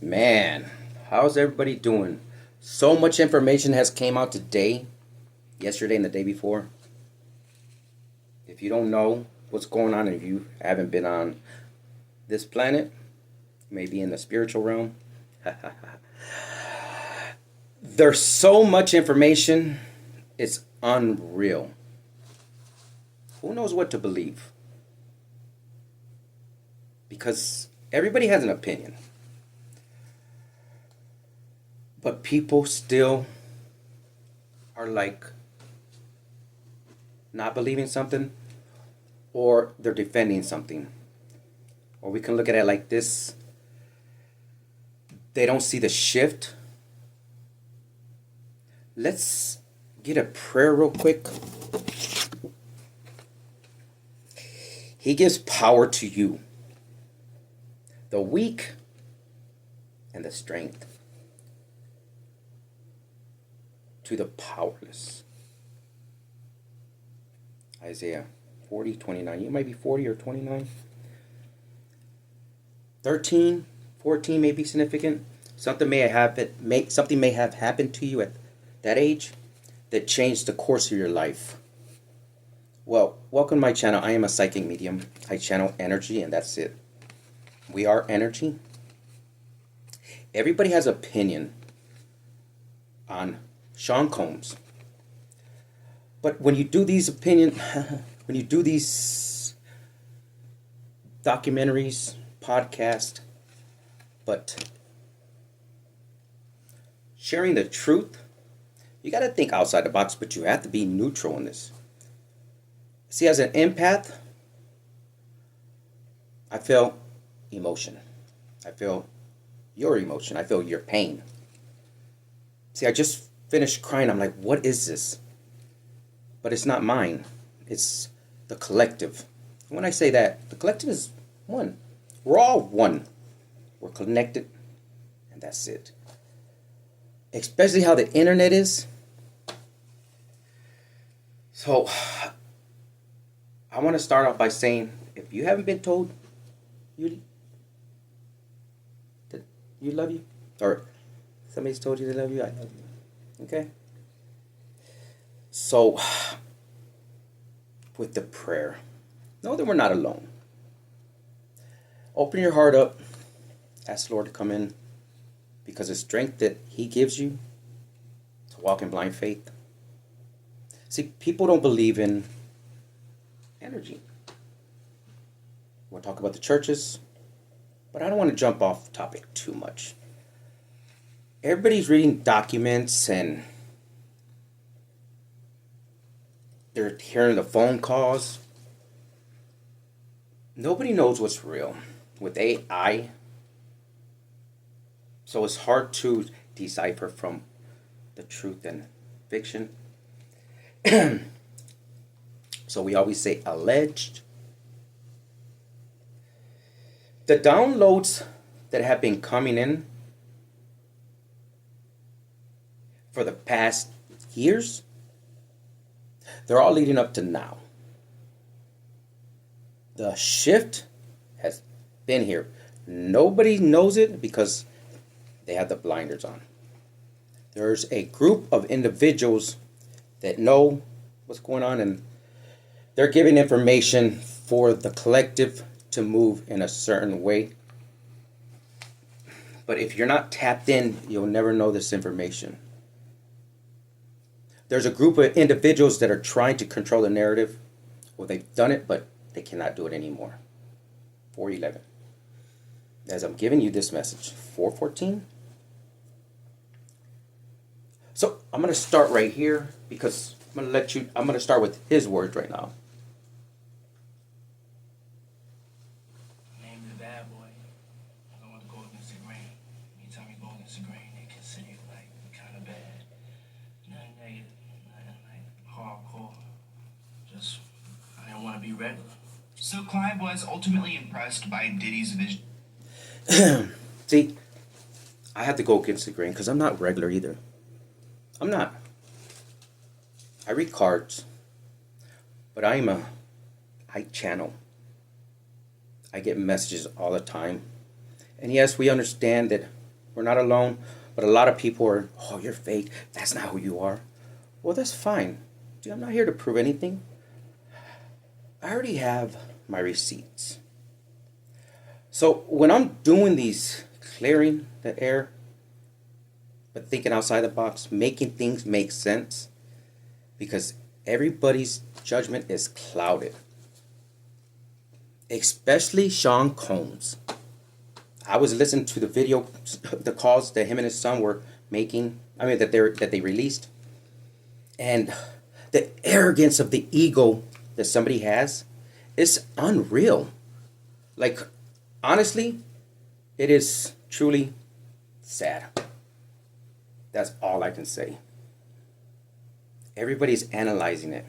Man, how's everybody doing? So much information has came out today, yesterday and the day before. If you don't know what's going on, if you haven't been on this planet, maybe in the spiritual realm, there's so much information, it's unreal. Who knows what to believe? Because everybody has an opinion. But people still are like not believing something, or they're defending something. Or we can look at it like this. They don't see the shift. Let's get a prayer real quick. He gives power to you, the weak and the strength, to the powerless. Isaiah 40:29. You might be 40 or 29. 13, 14 may be significant. Something may have happened to you at that age that changed the course of your life. Well, welcome to my channel. I am a psychic medium. I channel energy, and that's it. We are energy. Everybody has opinion on Sean Combs. But when you do these when you do these documentaries, podcasts, but sharing the truth, you got to think outside the box, but you have to be neutral in this. See, as an empath, I feel emotion. I feel your emotion. I feel your pain. See, I just finished crying. I'm like, what is this? But it's not mine. It's the collective. When I say that, the collective is one. We're all one. We're connected, and that's it. Especially how the internet is. So, I want to start off by saying, if you haven't been told that you love you, or somebody's told you they love you, I love you. Okay? So, with the prayer, know that we're not alone. Open your heart up. Ask the Lord to come in, because the strength that He gives you to walk in blind faith. See, people don't believe in energy. We'll talk about the churches, but I don't want to jump off topic too much. Everybody's reading documents and they're hearing the phone calls. Nobody knows what's real with AI. So it's hard to decipher from the truth and fiction. So we always say alleged. The downloads that have been coming in for the past years, they're all leading up to now. The shift has been here. Nobody knows it because they have the blinders on. There's a group of individuals that know what's going on, and they're giving information for the collective to move in a certain way. But if you're not tapped in, you'll never know this information. There's a group of individuals that are trying to control the narrative. Well, they've done it, but they cannot do it anymore. 411. As I'm giving you this message, 414. So I'm going to start right here, because I'm going to start with his words right now. Name the bad boy. I don't want to go against the grain. Anytime you go against the grain, they consider you like kind of bad. Nothing negative, nothing like hardcore. Just, I didn't want to be regular. So Clive was ultimately impressed by Diddy's vision. See, I have to go against the grain because I'm not regular either. I'm not. I read cards, but I channel. I get messages all the time. And yes, we understand that We're not alone. But a lot of people are, oh, you're fake. That's not who you are. Well, that's fine. Dude, I'm not here to prove anything. I already have my receipts. So when I'm doing these, clearing the air, but thinking outside the box, making things make sense, because everybody's judgment is clouded. Especially Sean Combs. I was listening to the video, the calls that him and his son were making. I mean, that they released, and the arrogance of the ego that somebody has is unreal. Like, honestly, it is truly sad. That's all I can say. Everybody's analyzing it.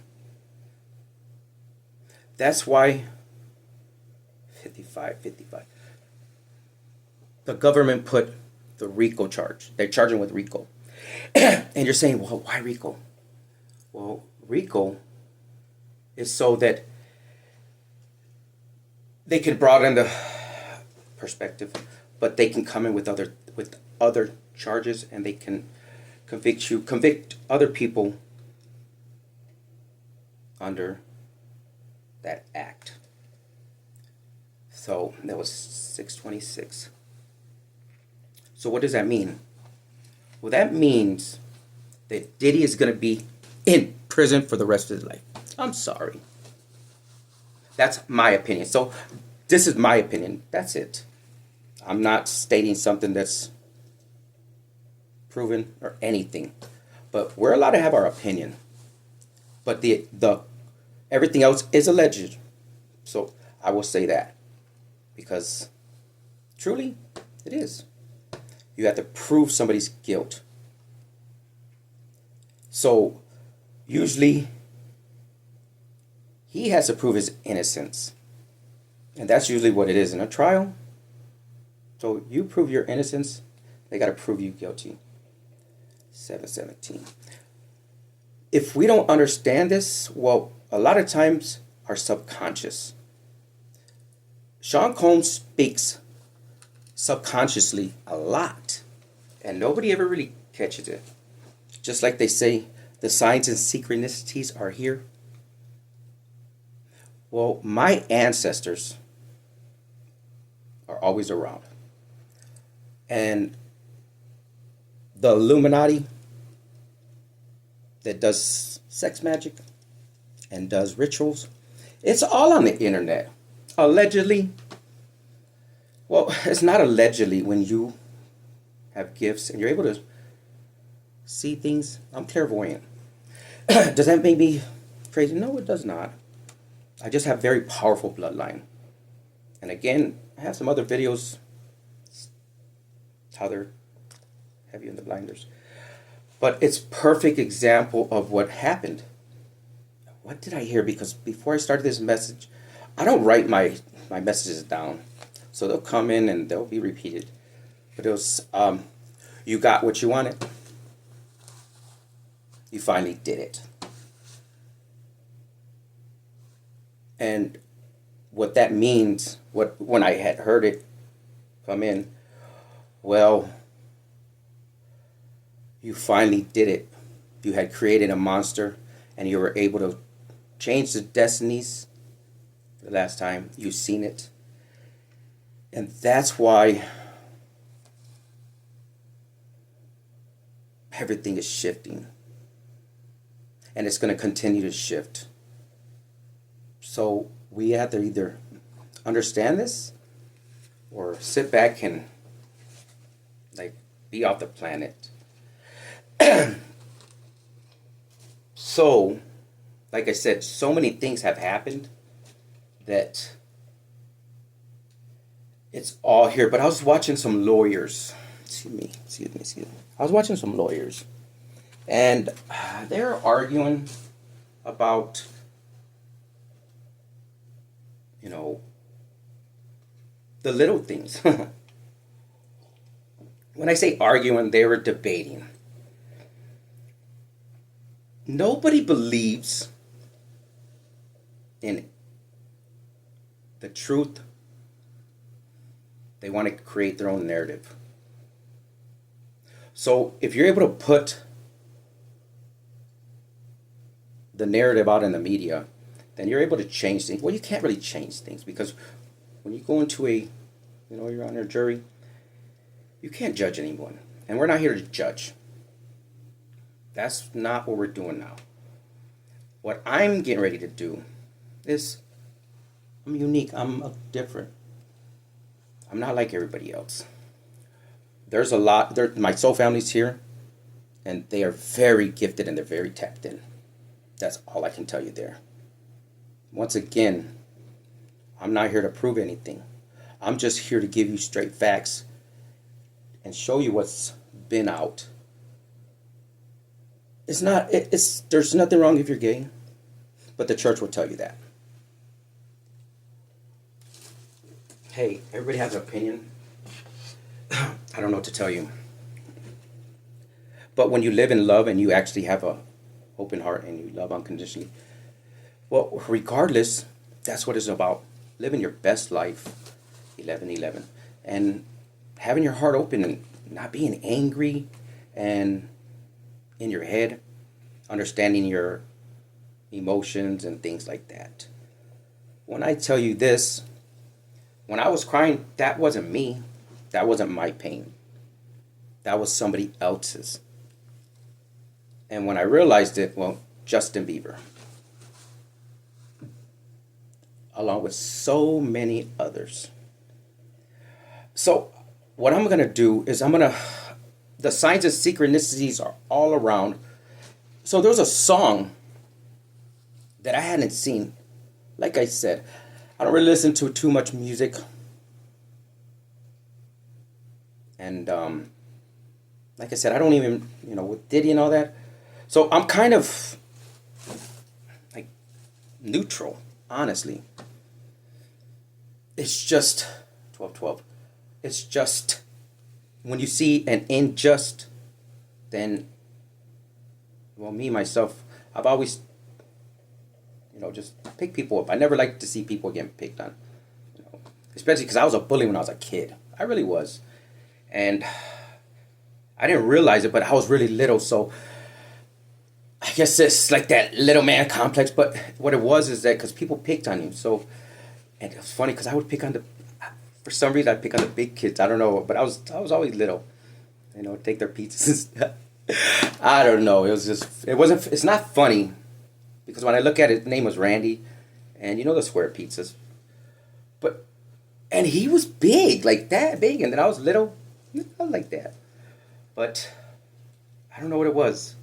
That's why 55. The government put the RICO charge. They're charging with RICO. And you're saying, well, why RICO? Well, RICO is so that they can broaden the perspective, but they can come in with other charges, and they can convict other people under that act. So that was 626. So what does that mean? Well, that means that Diddy is going to be in prison for the rest of his life. I'm sorry. That's my opinion. So this is my opinion. That's it. I'm not stating something that's proven or anything. But we're allowed to have our opinion. But the everything else is alleged. So I will say that. Because truly, it is. You have to prove somebody's guilt. So usually he has to prove his innocence. And that's usually what it is in a trial. So you prove your innocence, they got to prove you guilty. 717. If we don't understand this, well, a lot of times our subconscious. Sean Combs speaks subconsciously a lot, and nobody ever really catches it. Just like they say, the signs and synchronicities are here. Well, my ancestors are always around. And the Illuminati that does sex magic and does rituals, it's all on the internet. Allegedly. Well, it's not allegedly when you have gifts and you're able to see things. I'm clairvoyant. Does that make me crazy? No, it does not. I just have very powerful bloodline. And again, I have some other videos how they're heavy in the blinders. But it's perfect example of what happened. What did I hear? Because before I started this message, I don't write my messages down. So they'll come in and they'll be repeated. But it was, you got what you wanted. You finally did it. And what that means, when I had heard it come in, well, you finally did it. You had created a monster and you were able to change the destinies the last time you've seen it. And that's why everything is shifting. And it's going to continue to shift. So we have to either understand this or sit back and be off the planet. So, like I said, so many things have happened that it's all here. But I was watching some lawyers. Excuse me. I was watching some lawyers. And they're arguing about, the little things. When I say arguing, they were debating. Nobody believes in the truth. They want to create their own narrative. So if you're able to put the narrative out in the media, then you're able to change things. Well, you can't really change things because when you go into you're on a jury, you can't judge anyone. And we're not here to judge. That's not what we're doing now. What I'm getting ready to do is, I'm unique. I'm different. I'm not like everybody else. There's a lot. My soul family's here, and they are very gifted and they're very tapped in. That's all I can tell you there. Once again, I'm not here to prove anything. I'm just here to give you straight facts and show you what's been out. There's nothing wrong if you're gay, but the church will tell you that. Hey, everybody has an opinion. I don't know what to tell you. But when you live in love and you actually have a open heart and you love unconditionally, well, regardless, that's what it's about. Living your best life, 11-11, and having your heart open and not being angry and in your head, understanding your emotions and things like that. When I tell you this, when I was crying, that wasn't me. That wasn't my pain. That was somebody else's. And when I realized it, well, Justin Bieber, along with so many others. So what I'm going to do is the signs of synchronicities are all around. So there's a song that I hadn't seen. Like I said, I don't really listen to too much music. And like I said, I don't even, with Diddy and all that. So I'm kind of like neutral, honestly. It's just 12-12. It's just when you see an unjust, then, well, me, myself, I've always, just pick people up. I never like to see people getting picked on, especially because I was a bully when I was a kid. I really was. And I didn't realize it, but I was really little, so I guess it's like that little man complex. But what it was is that because people picked on you, so, and it was funny because I would pick on for some reason I pick on the big kids. I don't know, but I was always little, take their pizzas and stuff. I don't know. It's not funny because when I look at it, his name was Randy, and the square pizzas, and he was big, like that big, and then I was little. Not like that. But I don't know what it was.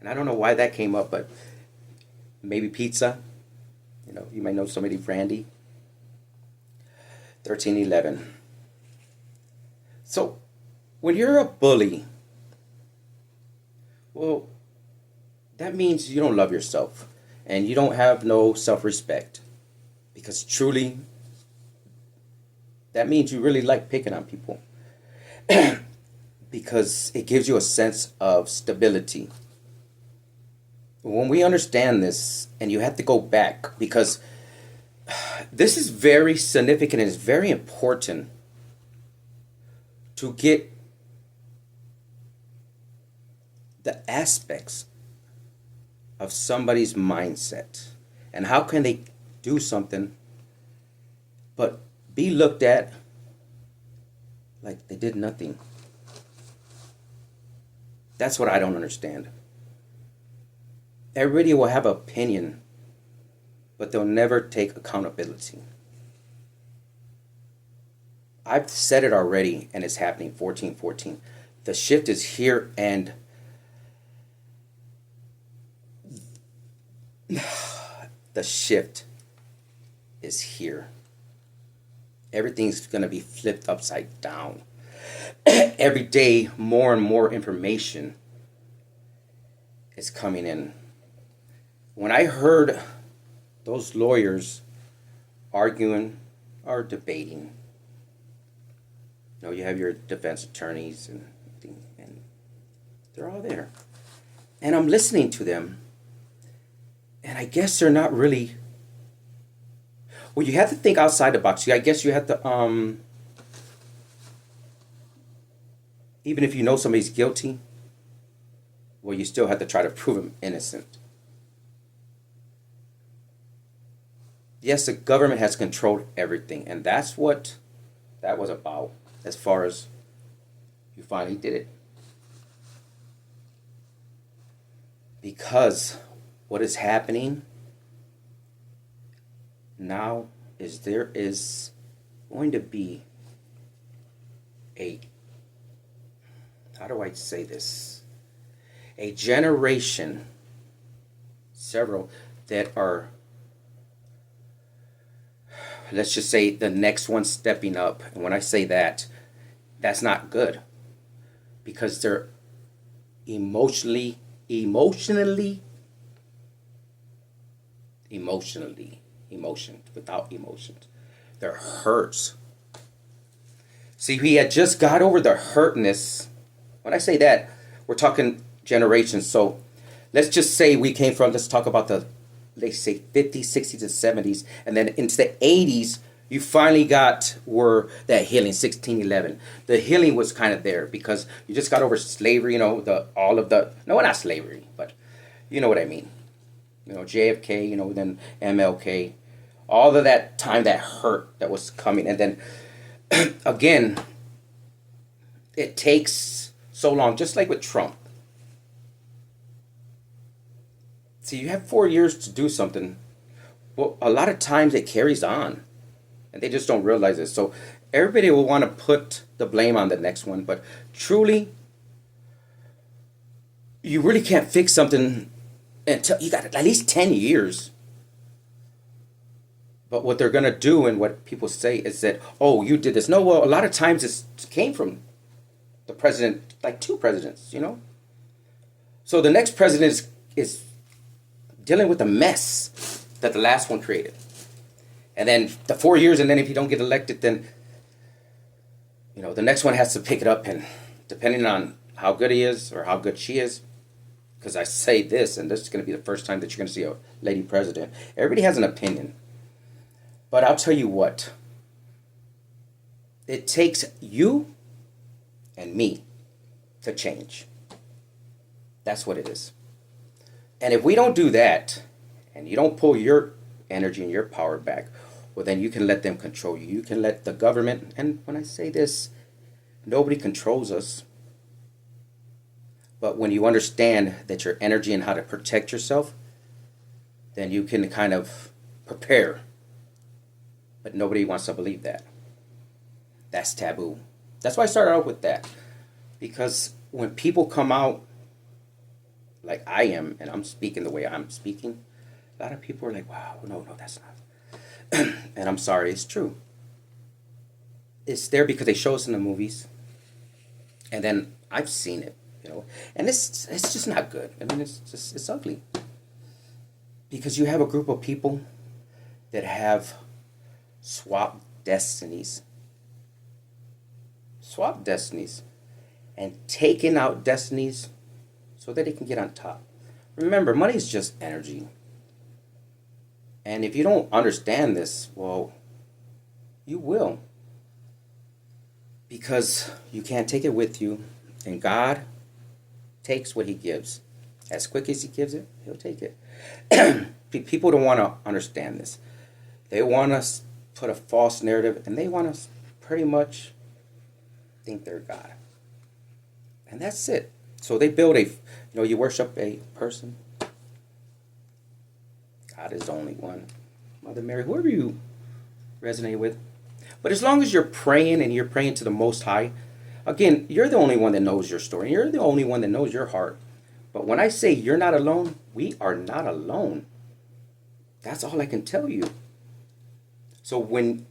And I don't know why that came up, but maybe pizza. You might know somebody, Randy. 13-11. So when you're a bully, well, that means you don't love yourself. And you don't have no self-respect. Because truly, that means you really like picking on people. Because it gives you a sense of stability. When we understand this, and you have to go back, because this is very significant and it's very important to get the aspects of somebody's mindset and how can they do something but be looked at like they did nothing. That's what I don't understand. Everybody will have an opinion, but they'll never take accountability. I've said it already, and it's happening. 14-14. The shift is here, and the shift is here. Everything's going to be flipped upside down. Every day, more and more information is coming in. When I heard those lawyers arguing or debating, you have your defense attorneys and they're all there. And I'm listening to them, and I guess they're not really. Well, you have to think outside the box. I guess you have to even if you know somebody's guilty, well, you still have to try to prove them innocent. Yes, the government has controlled everything, and that's what that was about as far as you finally did it. Because what is happening now is there is going to be a, how do I say this? A generation, several, that are, let's just say, the next one stepping up. And when I say that, that's not good. Because they're emotionally, without emotions. They're hurts. See, we had just got over the hurtness. When I say that, we're talking generations. So let's just say we came from, let's talk about the, they say 50s, 60s, and 70s. And then into the 80s, you finally got where that healing, 1611. The healing was kind of there because you just got over slavery, all of the, no, not slavery, but you know what I mean. JFK, then MLK. All of that time, that hurt that was coming. And then, again, it takes so long, just like with Trump. See, you have 4 years to do something. Well, a lot of times it carries on. And they just don't realize it. So everybody will want to put the blame on the next one. But truly, you really can't fix something until you got at least 10 years. But what they're going to do and what people say is that, oh, you did this. No, well, a lot of times it came from the president, like 2 presidents, So the next president is dealing with the mess that the last one created. And then the 4 years, and then if you don't get elected, then, the next one has to pick it up. And depending on how good he is or how good she is, because I say this, and this is going to be the first time that you're going to see a lady president. Everybody has an opinion. But I'll tell you what. It takes you and me to change. That's what it is. And if we don't do that, and you don't pull your energy and your power back, well, then you can let them control you. You can let the government, and when I say this, nobody controls us. But when you understand that your energy and how to protect yourself, then you can kind of prepare. But nobody wants to believe that. That's taboo. That's why I started out with that. Because when people come out like I am, and I'm speaking the way I'm speaking, a lot of people are like, wow, no, that's not. And I'm sorry, it's true. It's there because they show us in the movies. And then I've seen it. And it's just not good. I mean, it's ugly. Because you have a group of people that have swapped destinies. And taken out destinies so that they can get on top. Remember, money is just energy. And if you don't understand this, well, you will. Because you can't take it with you. And God takes what he gives. As quick as he gives it, he'll take it. People don't want to understand this. They want us to put a false narrative, and they want us pretty much think they're God. And that's it. So they build you worship a person. God is the only one. Mother Mary, whoever you resonate with. But as long as you're praying and you're praying to the Most High, again, you're the only one that knows your story. You're the only one that knows your heart. But when I say you're not alone, we are not alone. That's all I can tell you. So when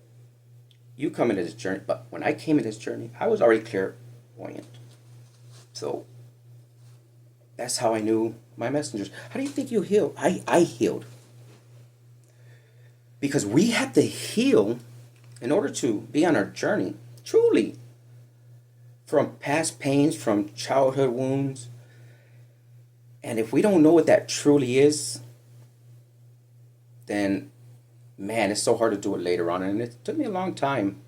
you come into this journey, but when I came into this journey, I was already clairvoyant. So that's how I knew my messengers. How do you think you healed? I healed. Because we had to heal in order to be on our journey, truly. From past pains, from childhood wounds. And if we don't know what that truly is, then, man, it's so hard to do it later on. And it took me a long time.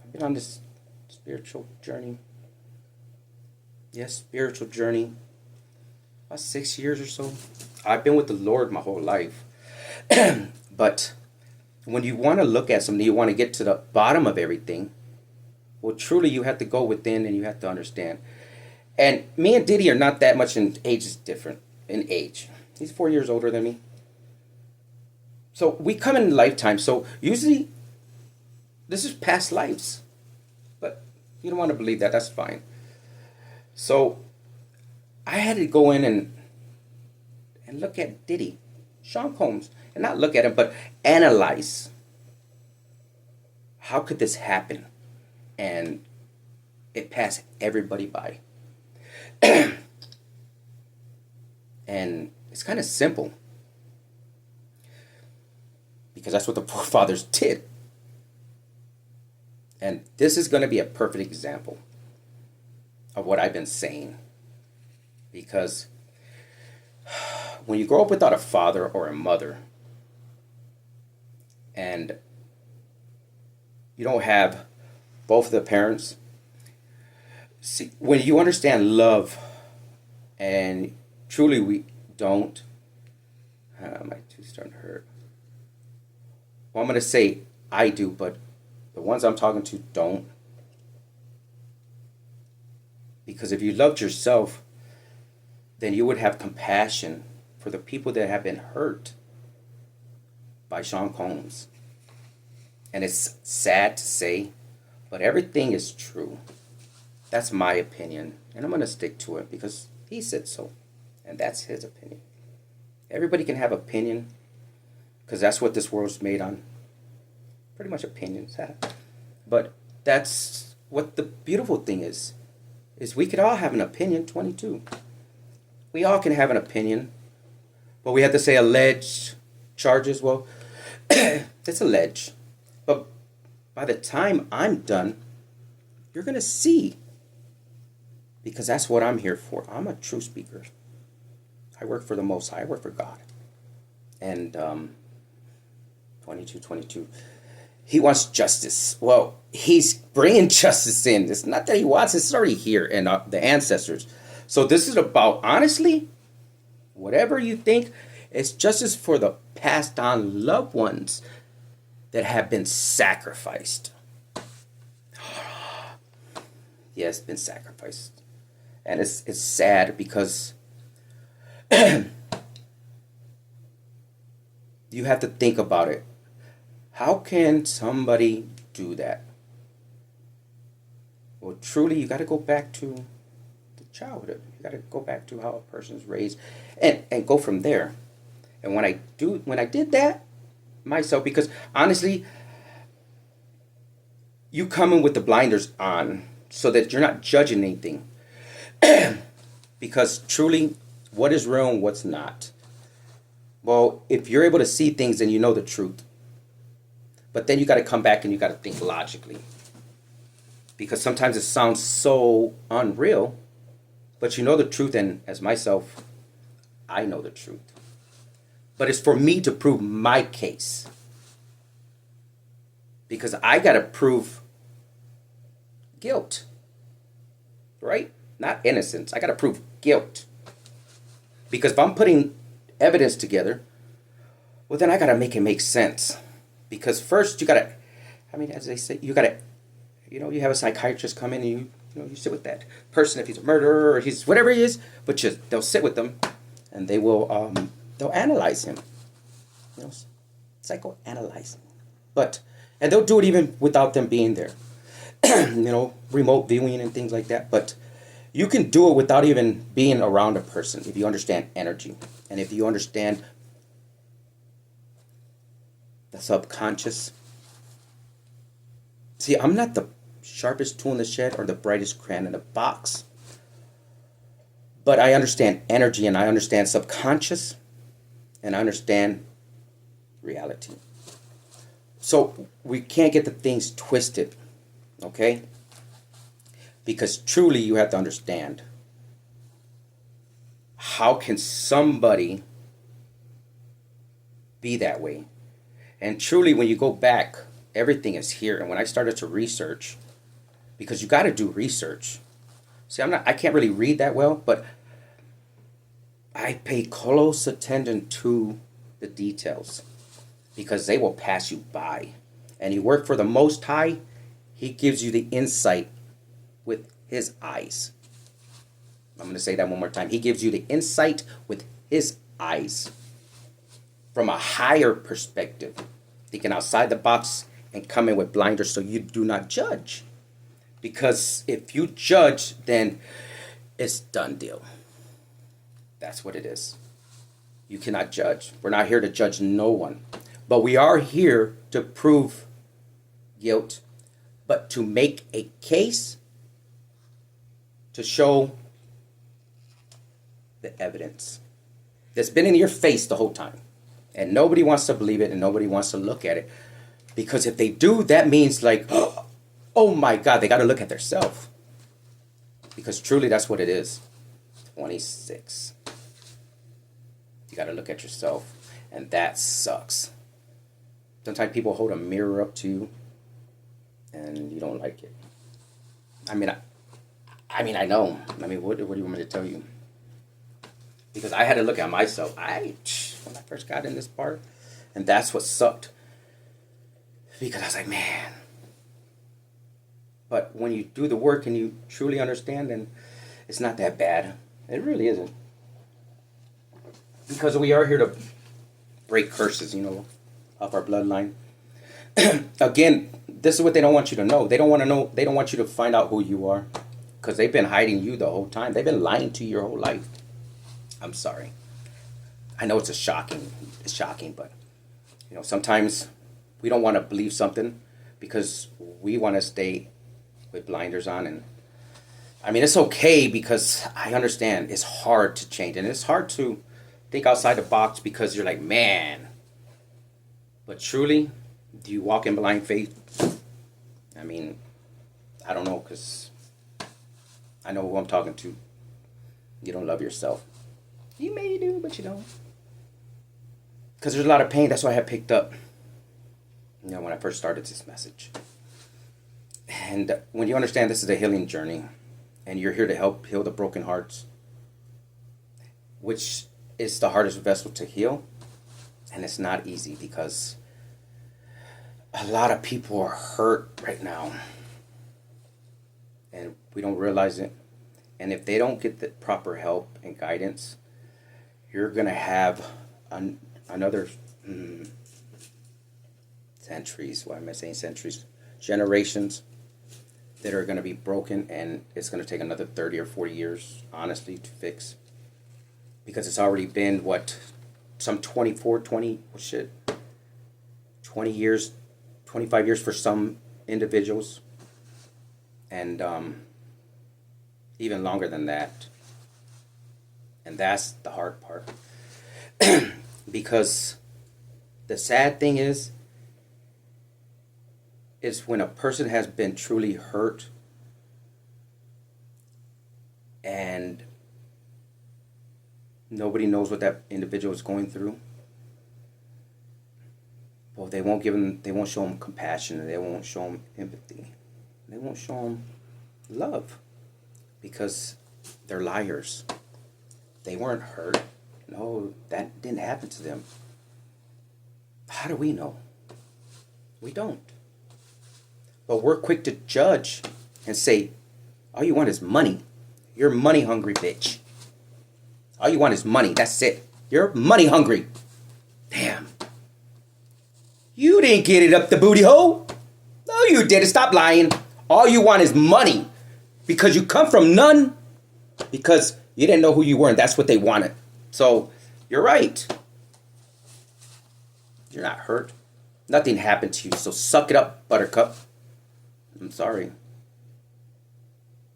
I've been on this spiritual journey Yes, spiritual journey. About 6 years or so. I've been with the Lord my whole life. But when you want to look at something, you want to get to the bottom of everything. Well, truly, you have to go within and you have to understand. And me and Diddy are not that much in age is different in age. He's 4 years older than me. So we come in lifetime. So usually, this is past lives. But you don't want to believe that. That's fine. So I had to go in and look at Diddy, Sean Combs, and not look at him, but analyze. How could this happen? And it passed everybody by. And it's kind of simple. Because that's what the forefathers did. And this is going to be a perfect example of what I've been saying. Because when you grow up without a father or a mother, and you don't have both of the parents, see, when you understand love, and truly we don't, my tooth's starting to hurt. Well, I'm going to say I do, but the ones I'm talking to don't. Because if you loved yourself, then you would have compassion for the people that have been hurt by Sean Combs. And it's sad to say, but everything is true. That's my opinion, and I'm going to stick to it because he said so, and that's his opinion. Everybody can have opinion because that's what this world's made on. Pretty much opinions. But that's what the beautiful thing is we could all have an opinion, 22. We all can have an opinion, but we have to say alleged charges. Well, it's alleged. But by the time I'm done, you're going to see. Because that's what I'm here for. I'm a true speaker. I work for the Most High. I work for God. And 22. He wants justice. Well, he's bringing justice in. It's not that he wants it. It's already here. And the ancestors. So this is about, honestly, whatever you think, it's justice for the passed on loved ones that have been sacrificed. Yes, been sacrificed. And it's sad because you have to think about it. How can somebody do that? Well, truly, you got to go back to the childhood. You got to go back to how a person's raised and go from there. And when I did that myself, because honestly, you come in with the blinders on so that you're not judging anything. Because truly, what is real and what's not? Well, if you're able to see things, then you know the truth. But then you got to come back and you got to think logically. Because sometimes it sounds so unreal, but you know the truth, and as myself, I know the truth. But it's for me to prove my case. Because I got to prove guilt. Right? Not innocence. I got to prove guilt. Because if I'm putting evidence together, well, then I got to make it make sense. Because first, you got to, as they say, you got to, you have a psychiatrist come in and you sit with that person if he's a murderer or he's whatever he is, but they'll sit with them and they will, they'll analyze him. Psychoanalyze him. And they'll do it even without them being there. Remote viewing and things like that. But you can do it without even being around a person if you understand energy. And if you understand the subconscious. See, I'm not the sharpest tool in the shed or the brightest crayon in the box. But I understand energy and I understand subconscious and I understand reality. So we can't get the things twisted, okay? Because truly you have to understand, how can somebody be that way? And truly when you go back, everything is here. And when I started to research, because you got to do research, See, I can't really read that well, but I pay close attention to the details because they will pass you by. And you work for the Most High, He gives you the insight with His eyes. I'm going to say that one more time. He gives you the insight with His eyes from a higher perspective, thinking outside the box and come in with blinders so you do not judge. Because if you judge, then it's done deal. That's what it is. You cannot judge. We're not here to judge no one. But we are here to prove guilt, but to make a case to show the evidence that's been in your face the whole time. And nobody wants to believe it and nobody wants to look at it. Because if they do, that means like, oh my God, they got to look at themselves. Because truly that's what it is. 26. You got to look at yourself. And that sucks. Sometimes people hold a mirror up to you and you don't like it. I know. What do you want me to tell you? Because I had to look at myself. When I first got in this part, and that's what sucked. Because I was like, man. But when you do the work and you truly understand, then it's not that bad. It really isn't. Because we are here to break curses, off our bloodline. Again, this is what they don't want you to know. They don't want to know. They don't want you to find out who you are. Because they've been hiding you the whole time. They've been lying to you your whole life. I'm sorry. I know it's shocking, but sometimes we don't want to believe something because we want to stay with blinders on. And it's okay because I understand it's hard to change and it's hard to think outside the box because you're like, man. But truly, do you walk in blind faith? I don't know, because I know who I'm talking to. You don't love yourself. You may do, but you don't. Because there's a lot of pain. That's why I had picked up, when I first started this message. And when you understand this is a healing journey, and you're here to help heal the broken hearts, which is the hardest vessel to heal, and it's not easy because a lot of people are hurt right now, and we don't realize it. And if they don't get the proper help and guidance, you're going to have another centuries, why am I saying centuries? Generations that are going to be broken, and it's going to take another 30 or 40 years, honestly, to fix. Because it's already been, some 20 years, 25 years for some individuals, and even longer than that. And that's the hard part. Because the sad thing is when a person has been truly hurt and nobody knows what that individual is going through. Well, they won't show them compassion, and they won't show them empathy. They won't show them love because they're liars. They weren't hurt. No, that didn't happen to them. How do we know? We don't. But we're quick to judge and say, all you want is money. You're money hungry, bitch. All you want is money. That's it. You're money hungry. Damn. You didn't get it up the booty hole. No, you didn't. Stop lying. All you want is money. Because you come from none. Because you didn't know who you were, and that's what they wanted. So, you're right. You're not hurt. Nothing happened to you. So suck it up, buttercup. I'm sorry.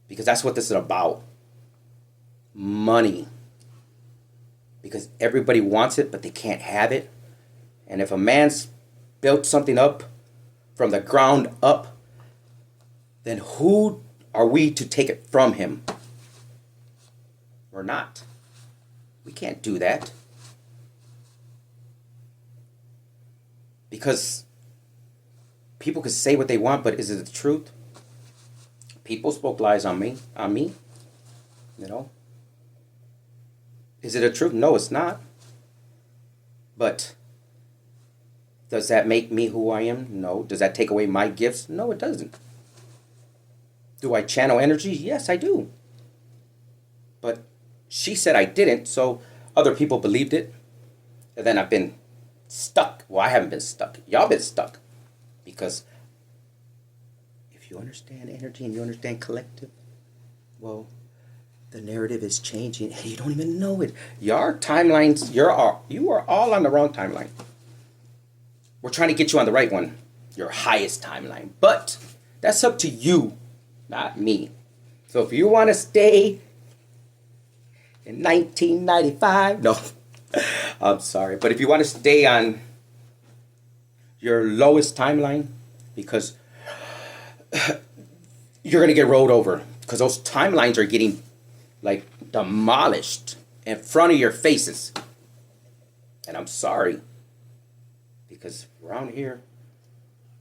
Because that's what this is about. Money. Because everybody wants it, but they can't have it. And if a man's built something up from the ground up, then who are we to take it from him? We're not. We can't do that. Because people can say what they want, but is it the truth? People spoke lies on me. You know? Is it a truth? No, it's not. But does that make me who I am? No. Does that take away my gifts? No, it doesn't. Do I channel energy? Yes, I do. But she said I didn't, so other people believed it. And then I've been stuck. Well, I haven't been stuck. Y'all been stuck. Because if you understand energy and you understand collective, well, the narrative is changing and you don't even know it. Your timelines, you are all on the wrong timeline. We're trying to get you on the right one, your highest timeline. But that's up to you, not me. So if you want to stay in 1995, no, I'm sorry. But if you want to stay on your lowest timeline, because you're going to get rolled over. Because those timelines are getting like demolished in front of your faces. And I'm sorry. Because around here,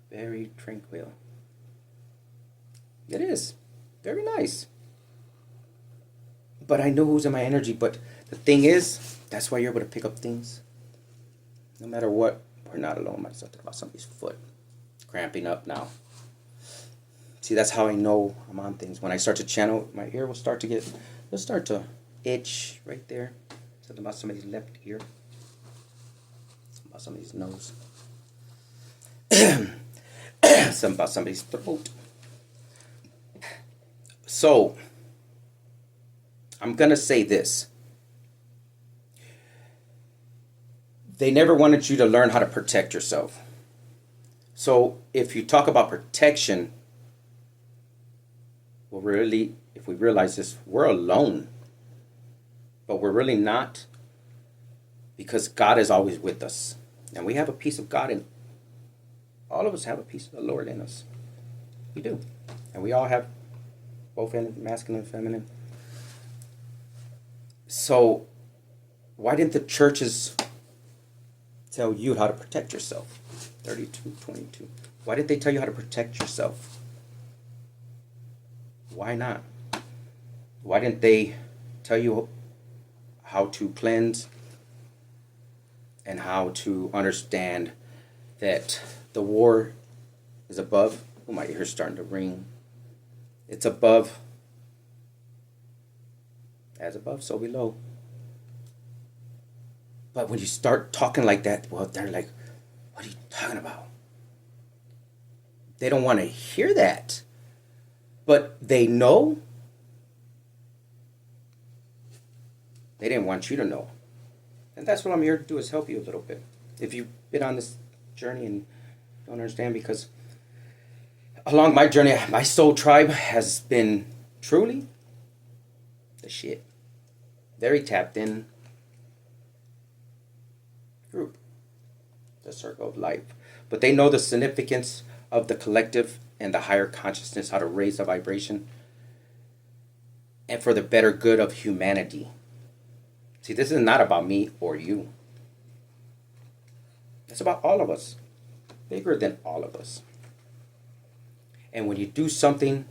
very tranquil. It is. Very nice. But I know who's in my energy. But the thing is, that's why you're able to pick up things. No matter what, we're not alone. I something about somebody's foot cramping up now. See, that's how I know I'm on things. When I start to channel, my ear will start to itch right there. Something about somebody's left ear. Something about somebody's nose. Something about somebody's throat. So, I'm going to say this. They never wanted you to learn how to protect yourself. So, if you talk about protection, well, really, if we realize this, we're alone. But we're really not, because God is always with us. And we have a piece of God in all of us have a piece of the Lord in us. We do. And we all have both masculine and feminine. So, why didn't the churches tell you how to protect yourself? 32:22. Why didn't they tell you how to protect yourself? Why not? Why didn't they tell you how to cleanse and how to understand that the war is above? Oh, my ear's starting to ring. It's above. As above, so below. But when you start talking like that, well, they're like, what are you talking about? They don't want to hear that. But they know. They didn't want you to know. And that's what I'm here to do, is help you a little bit. If you've been on this journey and don't understand, because along my journey, my soul tribe has been truly the shit. Very tapped in group. The circle of life. But they know the significance of the collective and the higher consciousness, how to raise the vibration, and for the better good of humanity. See, this is not about me or you. It's about all of us. Bigger than all of us. And when you do something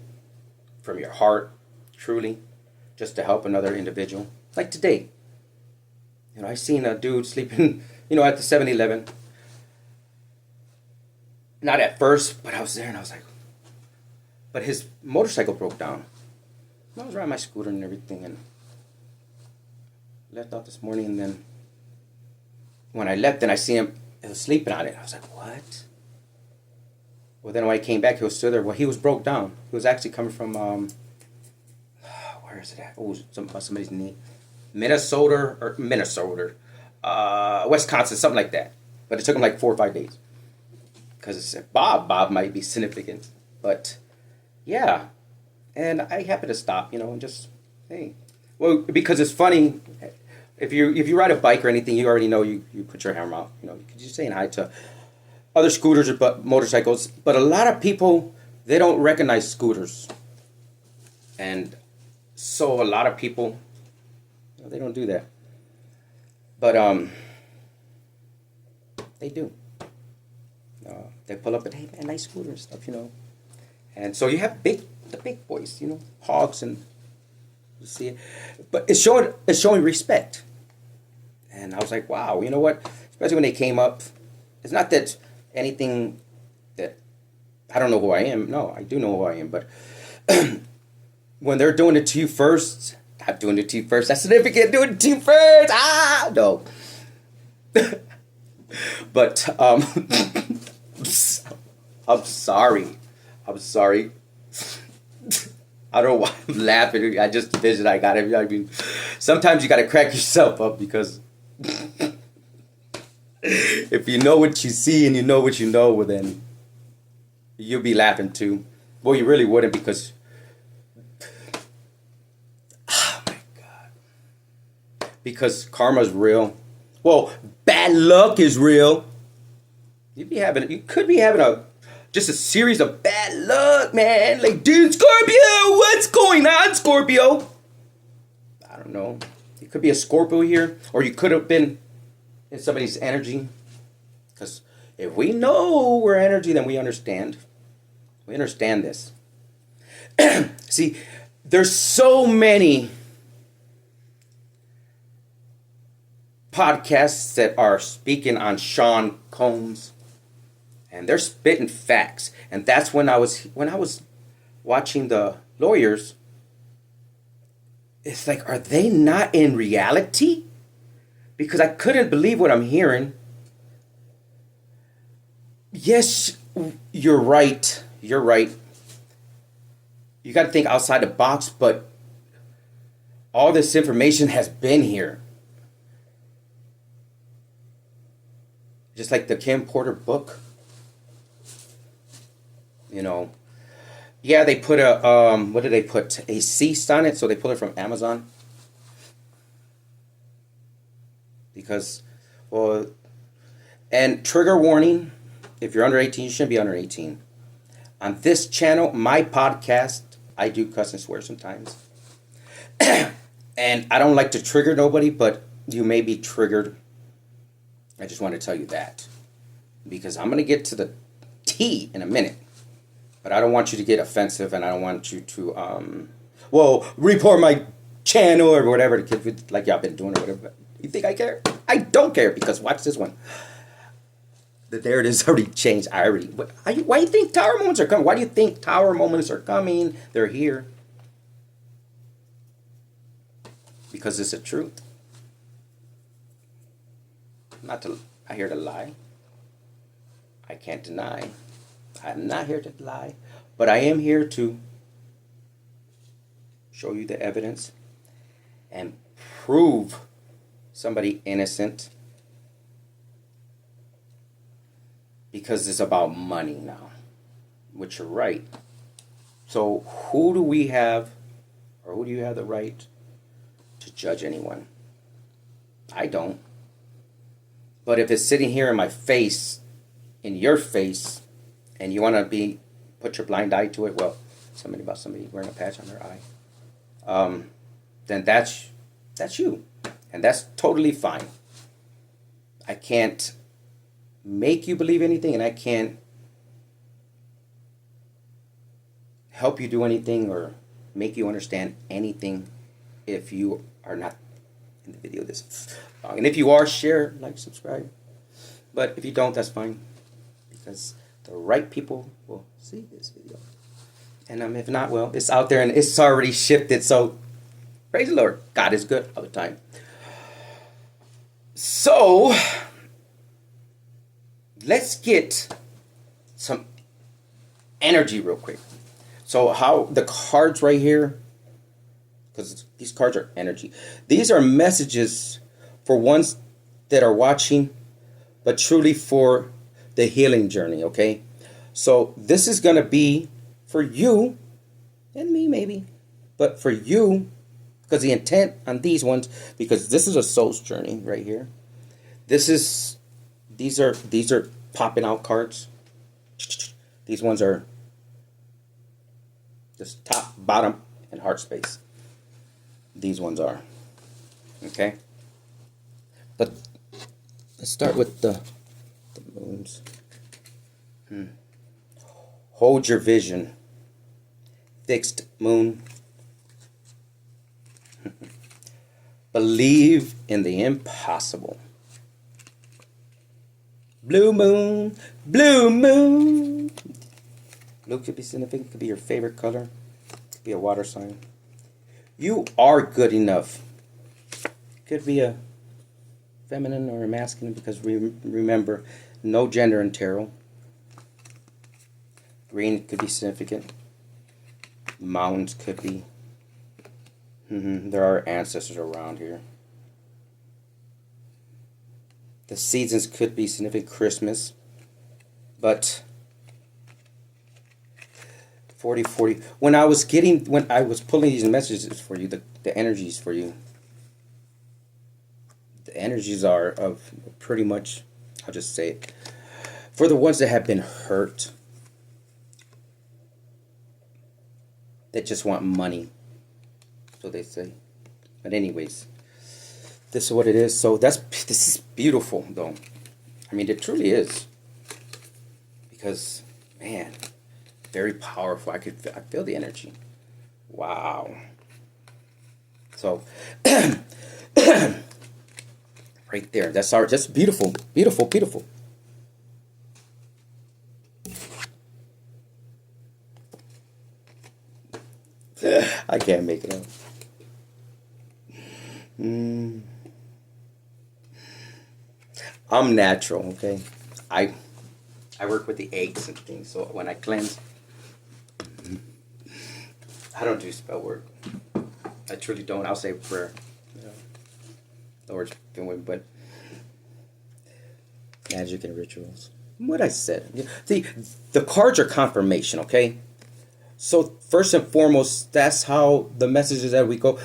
from your heart, truly, just to help another individual, like today, I seen a dude sleeping, at the 7-Eleven. Not at first, but I was there and I was like, but his motorcycle broke down. I was riding my scooter and everything and left out this morning, and then when I left, then I see him, he was sleeping on it. I was like, what? Well, then when I came back, he was still there. Well, he was broke down. He was actually coming from, where is it at? Oh, somebody's knee. Minnesota, Wisconsin, something like that. But it took him like 4 or 5 days. Because it said Bob might be significant. But, yeah. And I happened to stop, and just, hey. Well, because it's funny, if you ride a bike or anything, you already know you put your hammer out. You're just saying hi to other scooters or motorcycles. But a lot of people, they don't recognize scooters. And so a lot of people, they don't do that. But they do. They pull up and, hey man, nice scooter and stuff, And so you have the big boys, hogs and see it, but it's showing respect. And I was like, wow, you know what? Especially when they came up, it's not that anything that I don't know who I am. No, I do know who I am. But when they're doing it to you first, not doing it to you first. That's significant. Doing it to you first. Ah, no. But I'm sorry. I'm sorry. I don't know why I'm laughing. I just vision I got it. I mean, sometimes you got to crack yourself up because if you know what you see and you know what you know, well then you'll be laughing too. Well, you really wouldn't because, oh my God, because karma's real. Well, bad luck is real. You could be having just a series of bad luck, man. Like, dude, Scorpio, what's going on, Scorpio? I don't know. It could be a Scorpio here, or you could have been in somebody's energy. Because if we know we're energy, then we understand. We understand this. See, there's so many podcasts that are speaking on Sean Combs, and they're spitting facts. And that's when I was watching the lawyers. It's like, are they not in reality? Because I couldn't believe what I'm hearing. Yes, you're right. You're right. You got to think outside the box, but all this information has been here. Just like the Kim Porter book. You know. Yeah, they put what did they put? A cease on it, so they pulled it from Amazon. Because, well, and trigger warning, if you're under 18, you shouldn't be under 18. On this channel, my podcast, I do cuss and swear sometimes. And I don't like to trigger nobody, but you may be triggered. I just want to tell you that. Because I'm going to get to the T in a minute. But I don't want you to get offensive, and I don't want you to, report my channel or whatever, like y'all been doing or whatever. You think I care? I don't care, because watch this one. The narrative is already changed. Why do you think tower moments are coming? Why do you think tower moments are coming? They're here. Because it's the truth. I'm not here to lie. I can't deny. I'm not here to lie. But I am here to show you the evidence and prove somebody innocent. Because it's about money now. Which you're right. So who do we have, or who do you have the right to judge anyone? I don't. But if it's sitting here in my face, in your face, and you want to put your blind eye to it, well, somebody wearing a patch on their eye, then that's you. And that's totally fine. I can't make you believe anything, and I can't help you do anything or make you understand anything if you are not in the video this long. And if you are, share, like, subscribe. But if you don't, that's fine, because the right people will see this video. And if not, well, it's out there and it's already shifted. So praise the Lord. God is good all the time. So let's get some energy real quick. So how the cards right here, because these cards are energy. These are messages for ones that are watching, but truly for the healing journey, okay? So this is going to be for you and me maybe, but for you, because the intent on these ones, because this is a soul's journey right here. These are popping out cards. These ones are just top, bottom, and heart space. These ones are. Okay? But let's start with the moons. Hold your vision. Fixed moon. Believe in the impossible. Blue moon, blue moon. Blue could be significant, could be your favorite color, could be a water sign. You are good enough. Could be a feminine or a masculine, because remember, no gender in tarot. Green could be significant. Mountains could be. There are ancestors around here. The seasons could be significant. Christmas. But 40. When I was pulling these messages for you, the energies for you. The energies are of pretty much, I'll just say it, for the ones that have been hurt, that just want money, so they say. But anyways, this is what it is. So this is beautiful, though. I mean, it truly is, because man, very powerful. I feel the energy. Wow. So right there, that's beautiful, beautiful, beautiful. I can't make it up. I'm natural, okay? I work with the eggs and things, so when I cleanse, I don't do spell work. I truly don't. I'll say a prayer. You know, Lord's been with me, but magic and rituals. What I said. The cards are confirmation, okay? So first and foremost, that's how the messages that we go.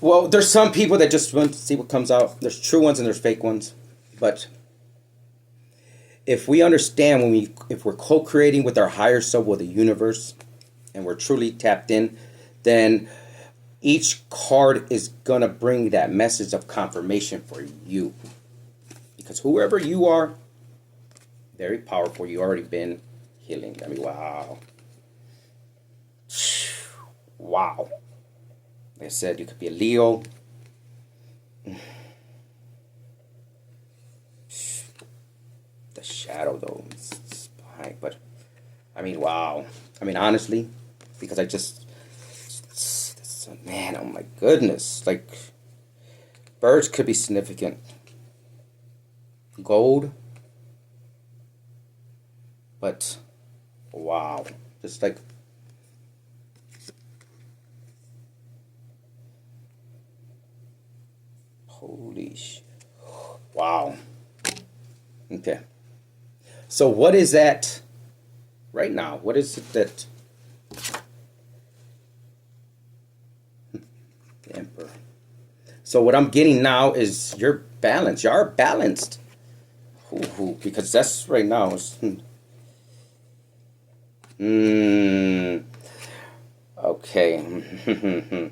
Well, there's some people that just want to see what comes out. There's true ones and there's fake ones. But if we understand if we're co-creating with our higher self, with the universe, and we're truly tapped in, then each card is gonna bring that message of confirmation for you. Because whoever you are, very powerful. You already been healing. I mean, wow. Wow. Like I said, you could be a Leo. The shadow, though, it's behind. But, I mean, wow. I mean, honestly, because man, oh my goodness. Like, birds could be significant. Gold. But, wow. Just like, holy wow. Okay. So what is that right now? What is it that the Emperor? So what I'm getting now is you're balanced. You are balanced. Because that's right now. Okay.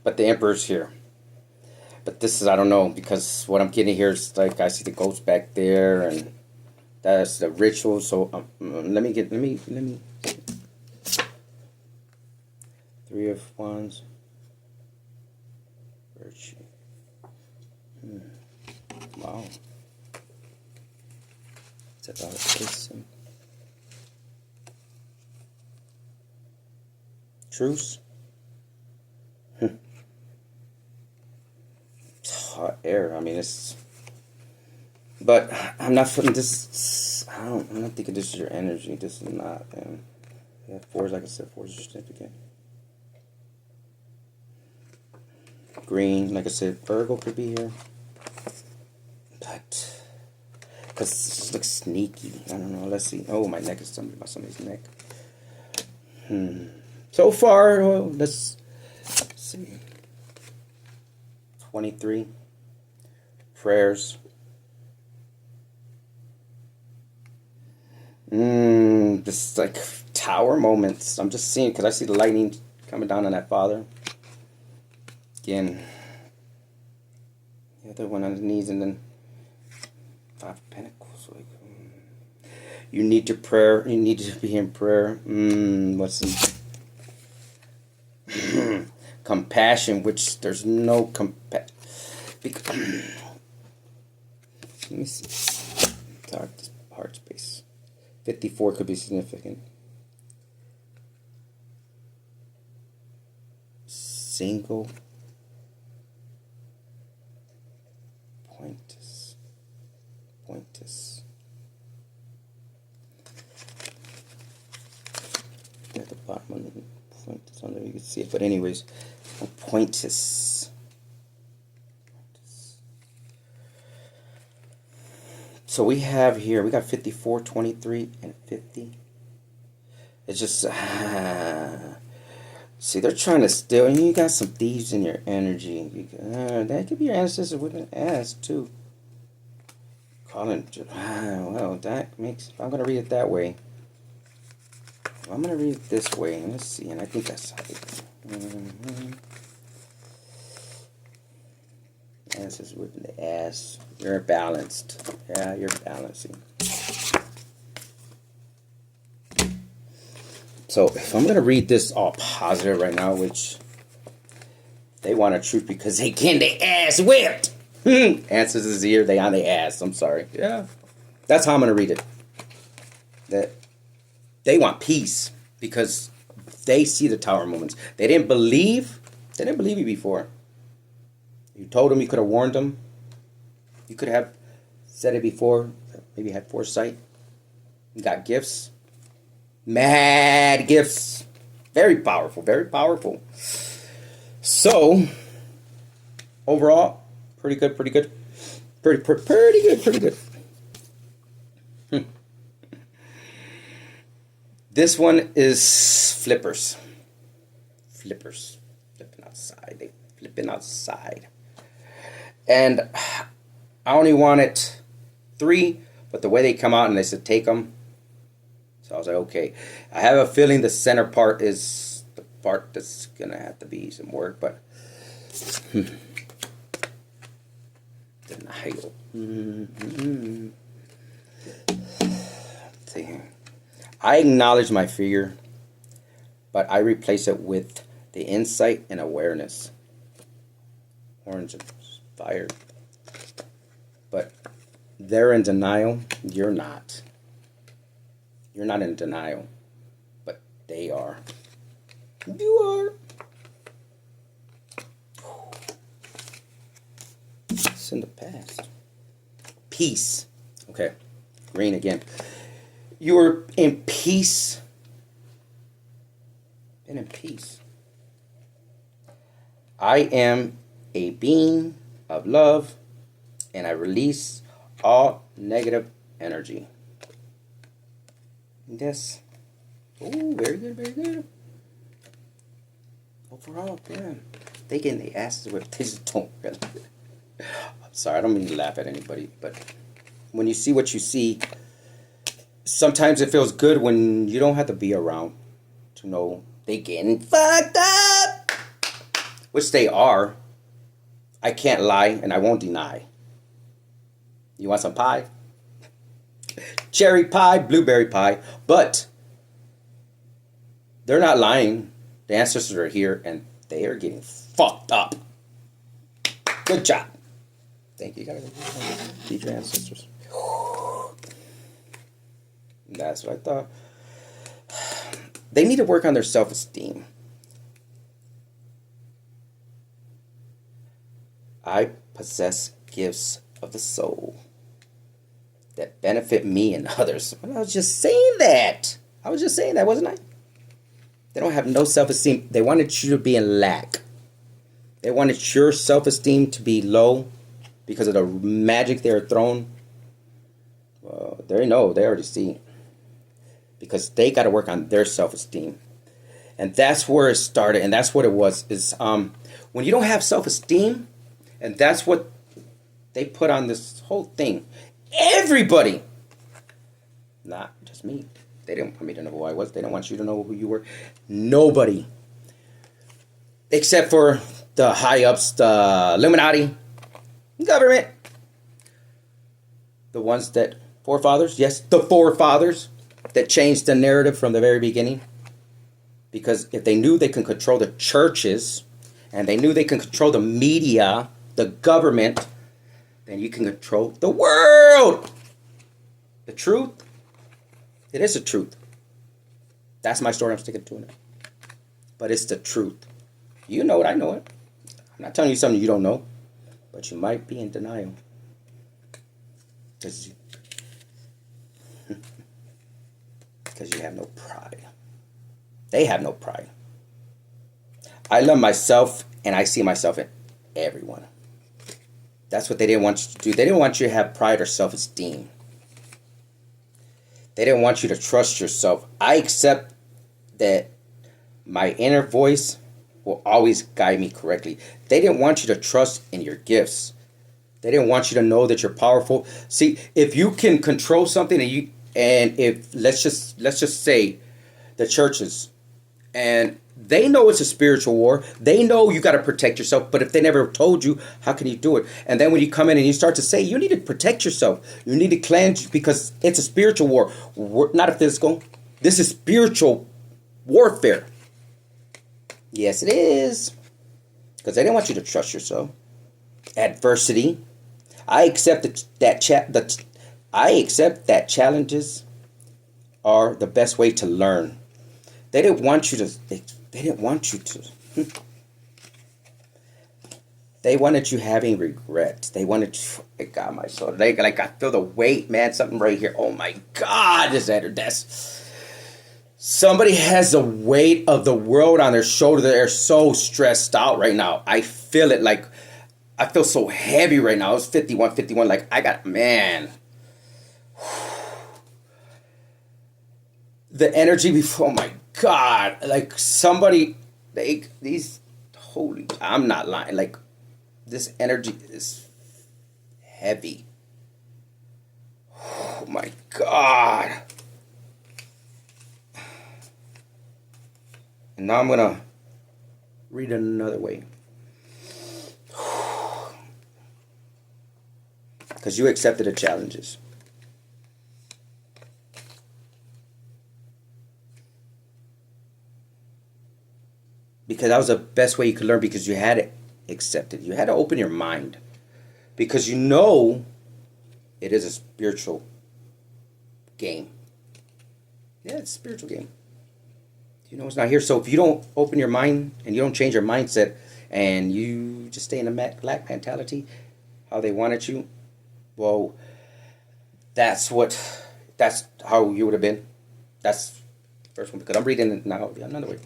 But the Emperor's here. But this is, I don't know, because what I'm getting here is like, I see the ghost back there, and that's the ritual. So let me. Three of Wands. Virtue. Wow. It's about kissing. Truce. Hot air. I mean, it's. But I'm not feeling this. I'm not thinking this is your energy. This is not. Yeah, fours, like I said, fours are significant. Green, like I said, Virgo could be here. But because this looks sneaky. I don't know. Let's see. Oh, my neck is somebody's neck. So far, well, let's see. 23 prayers. Just like tower moments. I'm just seeing, because I see the lightning coming down on that father. Again, the other one on his knees, and then 5 of Pentacles. Like, You need to prayer. You need to be in prayer. What's in compassion? Which there's no compassion. Let me see. Dark heart space. 54 could be significant. Single. Pointus. At the bottom of the pointus on there, you can see it. But anyways, pointus. So we have here, we got 54, 23, and 50. It's just, see, they're trying to steal, and you got some thieves in your energy. That could be your ancestors with an ass, too. Colin, well, that makes, I'm going to read it that way. I'm going to read it this way. Let's see, and I think that's how it Ancestors whipping the ass. You're balanced. Yeah, you're balancing. So if I'm going to read this all positive right now, which they want a truth because they getting their ass whipped. Ancestors here, they on their ass. I'm sorry. Yeah. That's how I'm going to read it. That they want peace because they see the tower moments. They didn't believe you before. You told them, you could have warned them. You could have said it before. Maybe had foresight. You got gifts. Mad gifts. Very powerful. Very powerful. So, overall, pretty good. Pretty good. Pretty good. This one is flippers. Flipping outside. They flipping outside. And I only wanted 3, but the way they come out and they said take them. So I was like, okay. I have a feeling the center part is the part that's going to have to be some work, but denial. I acknowledge my fear, but I replace it with the insight and awareness. Orange and fire. But they're in denial. You're not. You're not in denial. But they are. You are. It's in the past. Peace. Okay. Green again. You're in peace. And in peace. I am a being of love, and I release all negative energy. Yes. Oh, very good, very good. Overall, yeah. They getting their asses whipped. They just don't really. I'm sorry, I don't mean to laugh at anybody, but when you see what you see, sometimes it feels good when you don't have to be around to know they getting fucked up. Which they are. I can't lie and I won't deny. You want some pie? Cherry pie, blueberry pie. But they're not lying. The ancestors are here and they are getting fucked up. Good job. Thank you. You gotta feed your ancestors. That's what I thought. They need to work on their self-esteem. I possess gifts of the soul that benefit me and others. Well, I was just saying that. Wasn't I? They don't have no self-esteem. They wanted you to be in lack. They wanted your self-esteem to be low because of the magic they were thrown. Well, they know. They already see. Because they got to work on their self-esteem. And that's where it started. And that's what it was. Is when you don't have self-esteem, and that's what they put on this whole thing. Everybody. Not just me. They didn't want me to know who I was. They didn't want you to know who you were. Nobody. Except for the high-ups, the Illuminati, government. The ones that Forefathers, yes, the forefathers that changed the narrative from the very beginning. Because if they knew they can control the churches and they knew they can control the media, the government, then you can control the world. The truth, it is the truth. That's my story. I'm sticking to it. But it's the truth. You know it. I know it. I'm not telling you something you don't know. But you might be in denial. Because you have no pride. They have no pride. I love myself and I see myself in everyone. That's what they didn't want you to do. They didn't want you to have pride or self-esteem. They didn't want you to trust yourself. I accept that my inner voice will always guide me correctly. They didn't want you to trust in your gifts. They didn't want you to know that you're powerful. See, if you can control something and if let's just say the churches, and they know it's a spiritual war. They know you got to protect yourself. But if they never told you, how can you do it? And then when you come in and you start to say, you need to protect yourself. You need to cleanse because it's a spiritual war, not a physical. This is spiritual warfare. Yes, it is. Because they didn't want you to trust yourself. Adversity. I accept that challenges are the best way to learn. They didn't want you to. They didn't want you to. They wanted you having regret. They wanted you, God, my soul. I feel the weight, man. Something right here. Oh my God, that's somebody has the weight of the world on their shoulder. They're so stressed out right now. I feel it. Like I feel so heavy right now. It's 51. Like I got, man. The energy before, oh my God, like somebody, I'm not lying, like this energy is heavy. Oh my God. And now I'm going to read it another way. Because you accepted the challenges. Because that was the best way you could learn, because you had to accept it. You had to open your mind. Because you know it is a spiritual game. Yeah, it's a spiritual game. You know it's not here. So if you don't open your mind and you don't change your mindset and you just stay in the lack mentality, how they wanted you, well, that's how you would have been. That's the first one. Because I'm reading it now another way.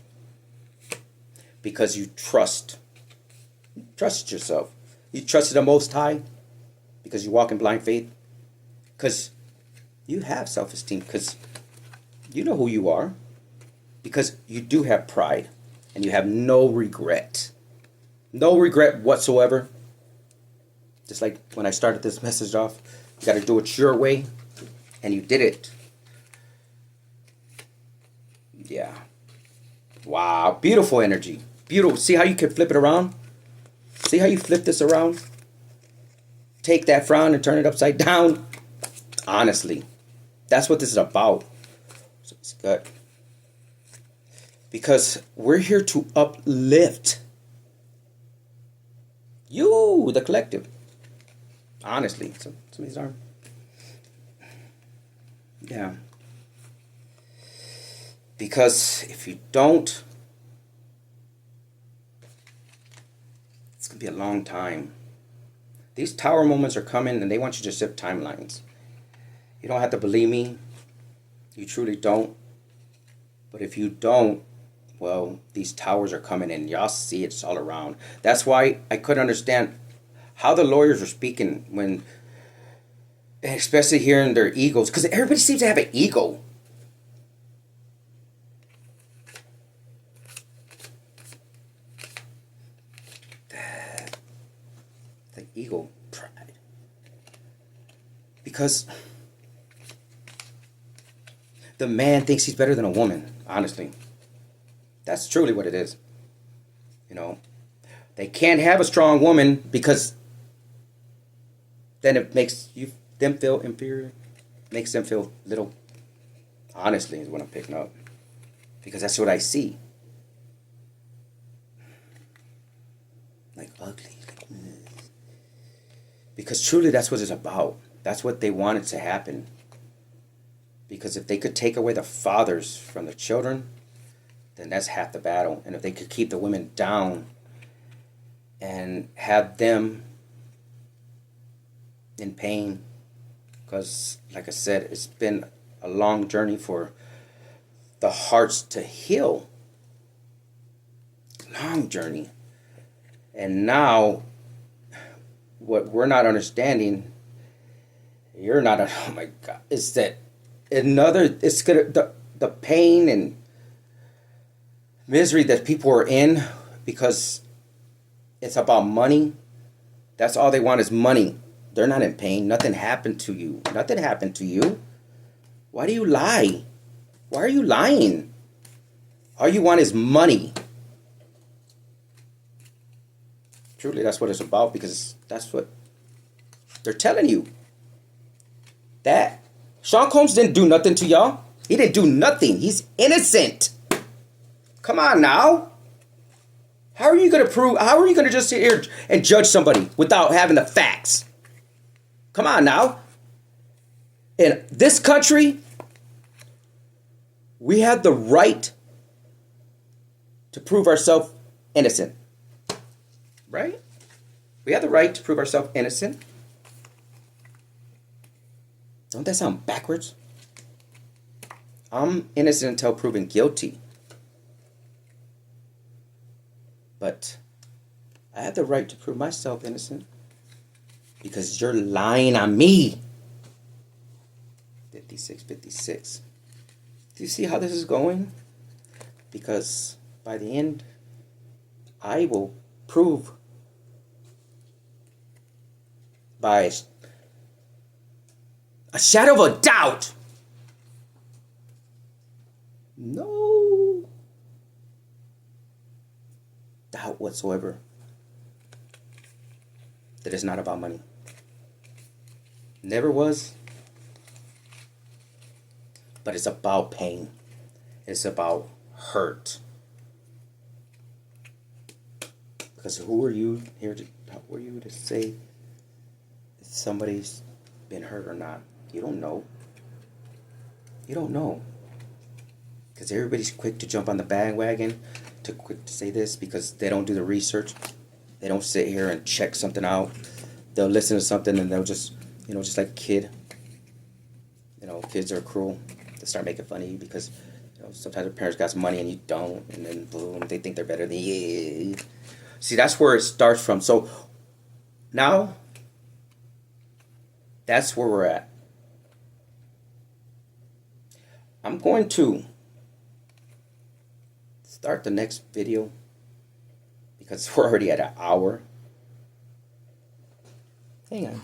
Because you trust yourself. You trusted the Most High because you walk in blind faith. Because you have self-esteem. Because you know who you are. Because you do have pride. And you have no regret. No regret whatsoever. Just like when I started this message off. You got to do it your way. And you did it. Yeah. Wow. Beautiful energy. Beautiful. See how you can flip it around? See how you flip this around? Take that frown and turn it upside down. Honestly, that's what this is about. So it's good. Because we're here to uplift you, the collective. Honestly, some of these aren't. Yeah. Because if you don't, it's going to be a long time. These tower moments are coming and they want you to shift timelines. You don't have to believe me. You truly don't. But if you don't, well, these towers are coming and y'all see it's all around. That's why I couldn't understand how the lawyers were speaking when, especially hearing their egos, because everybody seems to have an ego. The ego, pride. Because the man thinks he's better than a woman, honestly. That's truly what it is. You know, they can't have a strong woman because then it makes them feel inferior. makes them feel little, honestly, is what I'm picking up. Because that's what I see. Like ugly. Like, because truly that's what it's about. That's what they wanted to happen. Because if they could take away the fathers from the children, then that's half the battle. And if they could keep the women down and have them in pain, because like I said, it's been a long journey for the hearts to heal. Long journey. And now what we're not understanding, you're not, oh my God, is that it's gonna, the pain and misery that people are in because it's about money. That's all they want is money. They're not in pain. Nothing happened to you. Nothing happened to you. Why do you lie? Why are you lying? All you want is money. Truly, that's what it's about, because that's what they're telling you. That Sean Combs didn't do nothing to y'all. He didn't do nothing. He's innocent. Come on now. How are you going to just sit here and judge somebody without having the facts? Come on now. In this country, we have the right to prove ourselves innocent. Right? We have the right to prove ourselves innocent. Don't that sound backwards? I'm innocent until proven guilty. But I have the right to prove myself innocent because you're lying on me. 56. Do you see how this is going? Because by the end, I will prove by a shadow of a doubt, no doubt whatsoever, that it's not about money. Never was. But it's about pain. It's about hurt. Because who are you to say if somebody's been hurt or not? You don't know. You don't know. Because everybody's quick to jump on the bandwagon, quick to say this, because they don't do the research. They don't sit here and check something out. They'll listen to something and they'll just, just like a kid. Kids are cruel. They start making fun of you because sometimes their parents got some money and you don't, and then boom, they think they're better than you. See, that's where it starts from. So now, that's where we're at. I'm going to start the next video because we're already at an hour. Hang on.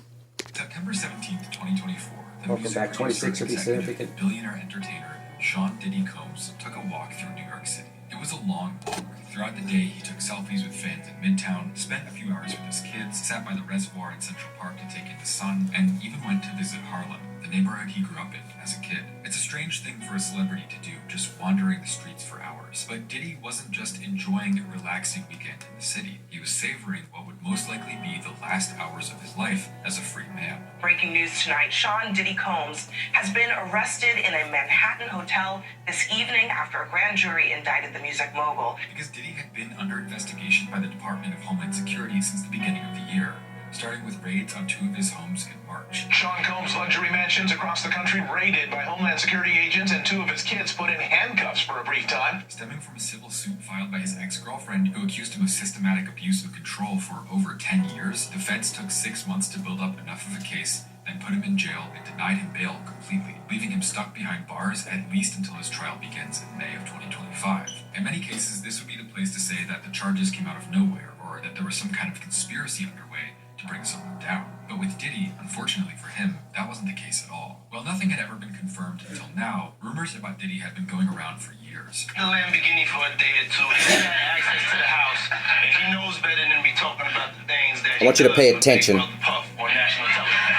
September 17th, 2024. Welcome back. 26 will be significant. Billionaire entertainer Sean Diddy Combs took a walk through New York City. It was a long walk. Throughout the day, he took selfies with fans in Midtown, spent a few hours with his kids, sat by the reservoir in Central Park to take in the sun, and even went to visit Harlem, the neighborhood he grew up in as a kid. It's a strange thing for a celebrity to do, just wandering the streets for hours. But Diddy wasn't just enjoying a relaxing weekend in the city. He was savoring what would most likely be the last hours of his life as a free man. Breaking news tonight, Sean Diddy Combs has been arrested in a Manhattan hotel this evening after a grand jury indicted the music mogul. Because Diddy had been under investigation by the Department of Homeland Security since the beginning of the year, starting with raids on 2 of his homes in March. Sean Combs' luxury mansions across the country raided by Homeland Security agents, and 2 of his kids put in handcuffs for a brief time. Stemming from a civil suit filed by his ex-girlfriend who accused him of systematic abuse of control for over 10 years, the feds took 6 months to build up enough of a case, then put him in jail and denied him bail completely, leaving him stuck behind bars at least until his trial begins in May of 2025. In many cases, this would be the place to say that the charges came out of nowhere, or that there was some kind of conspiracy underway to bring someone down. But with Diddy, unfortunately for him, that wasn't the case at all. While nothing had ever been confirmed until now, rumors about Diddy had been going around for years. The Lamborghini for a day or two. He had access to the house. And he knows better than be talking about the things that I want you to pay attention. Puff on national television.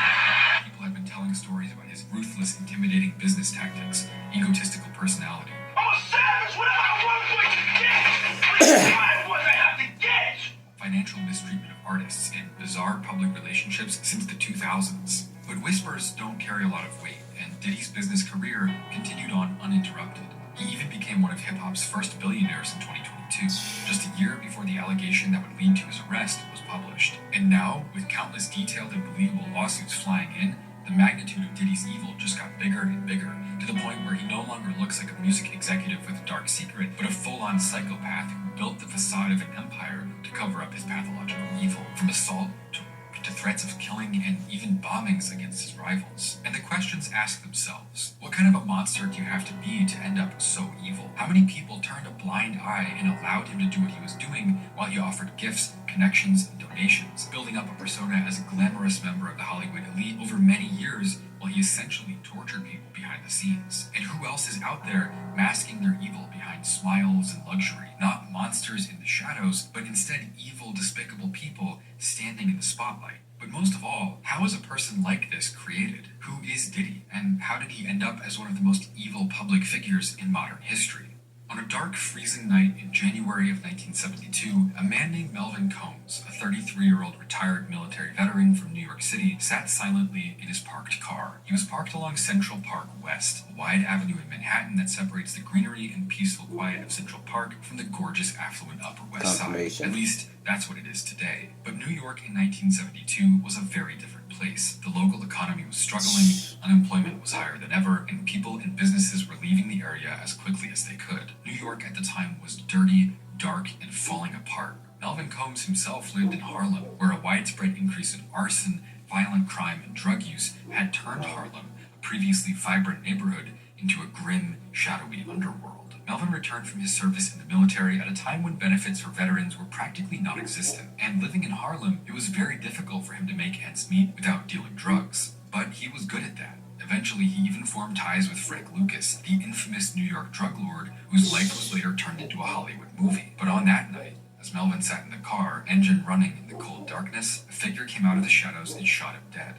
People had been telling stories about his ruthless hip-hop's first billionaires in 2022, just a year before the allegation that would lead to his arrest was published. And now, with countless detailed and believable lawsuits flying in, the magnitude of Diddy's evil just got bigger and bigger, to the point where he no longer looks like a music executive with a dark secret, but a full-on psychopath who built the facade of an empire to cover up his pathological evil, from assault to threats of killing and even bombings against his rivals. And the questions ask themselves, what kind of a monster do you have to be to end up so evil? How many people turned a blind eye and allowed him to do what he was doing while he offered gifts, connections, and donations, building up a persona as a glamorous member of the Hollywood elite over many years while he essentially tortured people behind the scenes? And who else is out there masking their evil behind smiles and luxury? Not monsters in the shadows, but instead evil, despicable people standing in the spotlight. But most of all, how is a person like this created? Who is Diddy? And how did he end up as one of the most evil public figures in modern history? On a dark, freezing night in January of 1972, a man named Melvin Combs, a 33-year-old retired military veteran from New York City, sat silently in his parked car. He was parked along Central Park West, a wide avenue in Manhattan that separates the greenery and peaceful quiet of Central Park from the gorgeous, affluent Upper West Side. At least, that's what it is today. But New York in 1972 was a very different place. The local economy was struggling, unemployment was higher than ever, and people and businesses were leaving the area as quickly as they could. New York at the time was dirty, dark, and falling apart. Melvin Combs himself lived in Harlem, where a widespread increase in arson, violent crime, and drug use had turned Harlem, a previously vibrant neighborhood, into a grim, shadowy underworld. Melvin returned from his service in the military at a time when benefits for veterans were practically non-existent, and living in Harlem, it was very difficult for him to make ends meet without dealing drugs. But he was good at that. Eventually, he even formed ties with Frank Lucas, the infamous New York drug lord whose life was later turned into a Hollywood movie. But on that night, as Melvin sat in the car, engine running in the cold darkness, a figure came out of the shadows and shot him dead.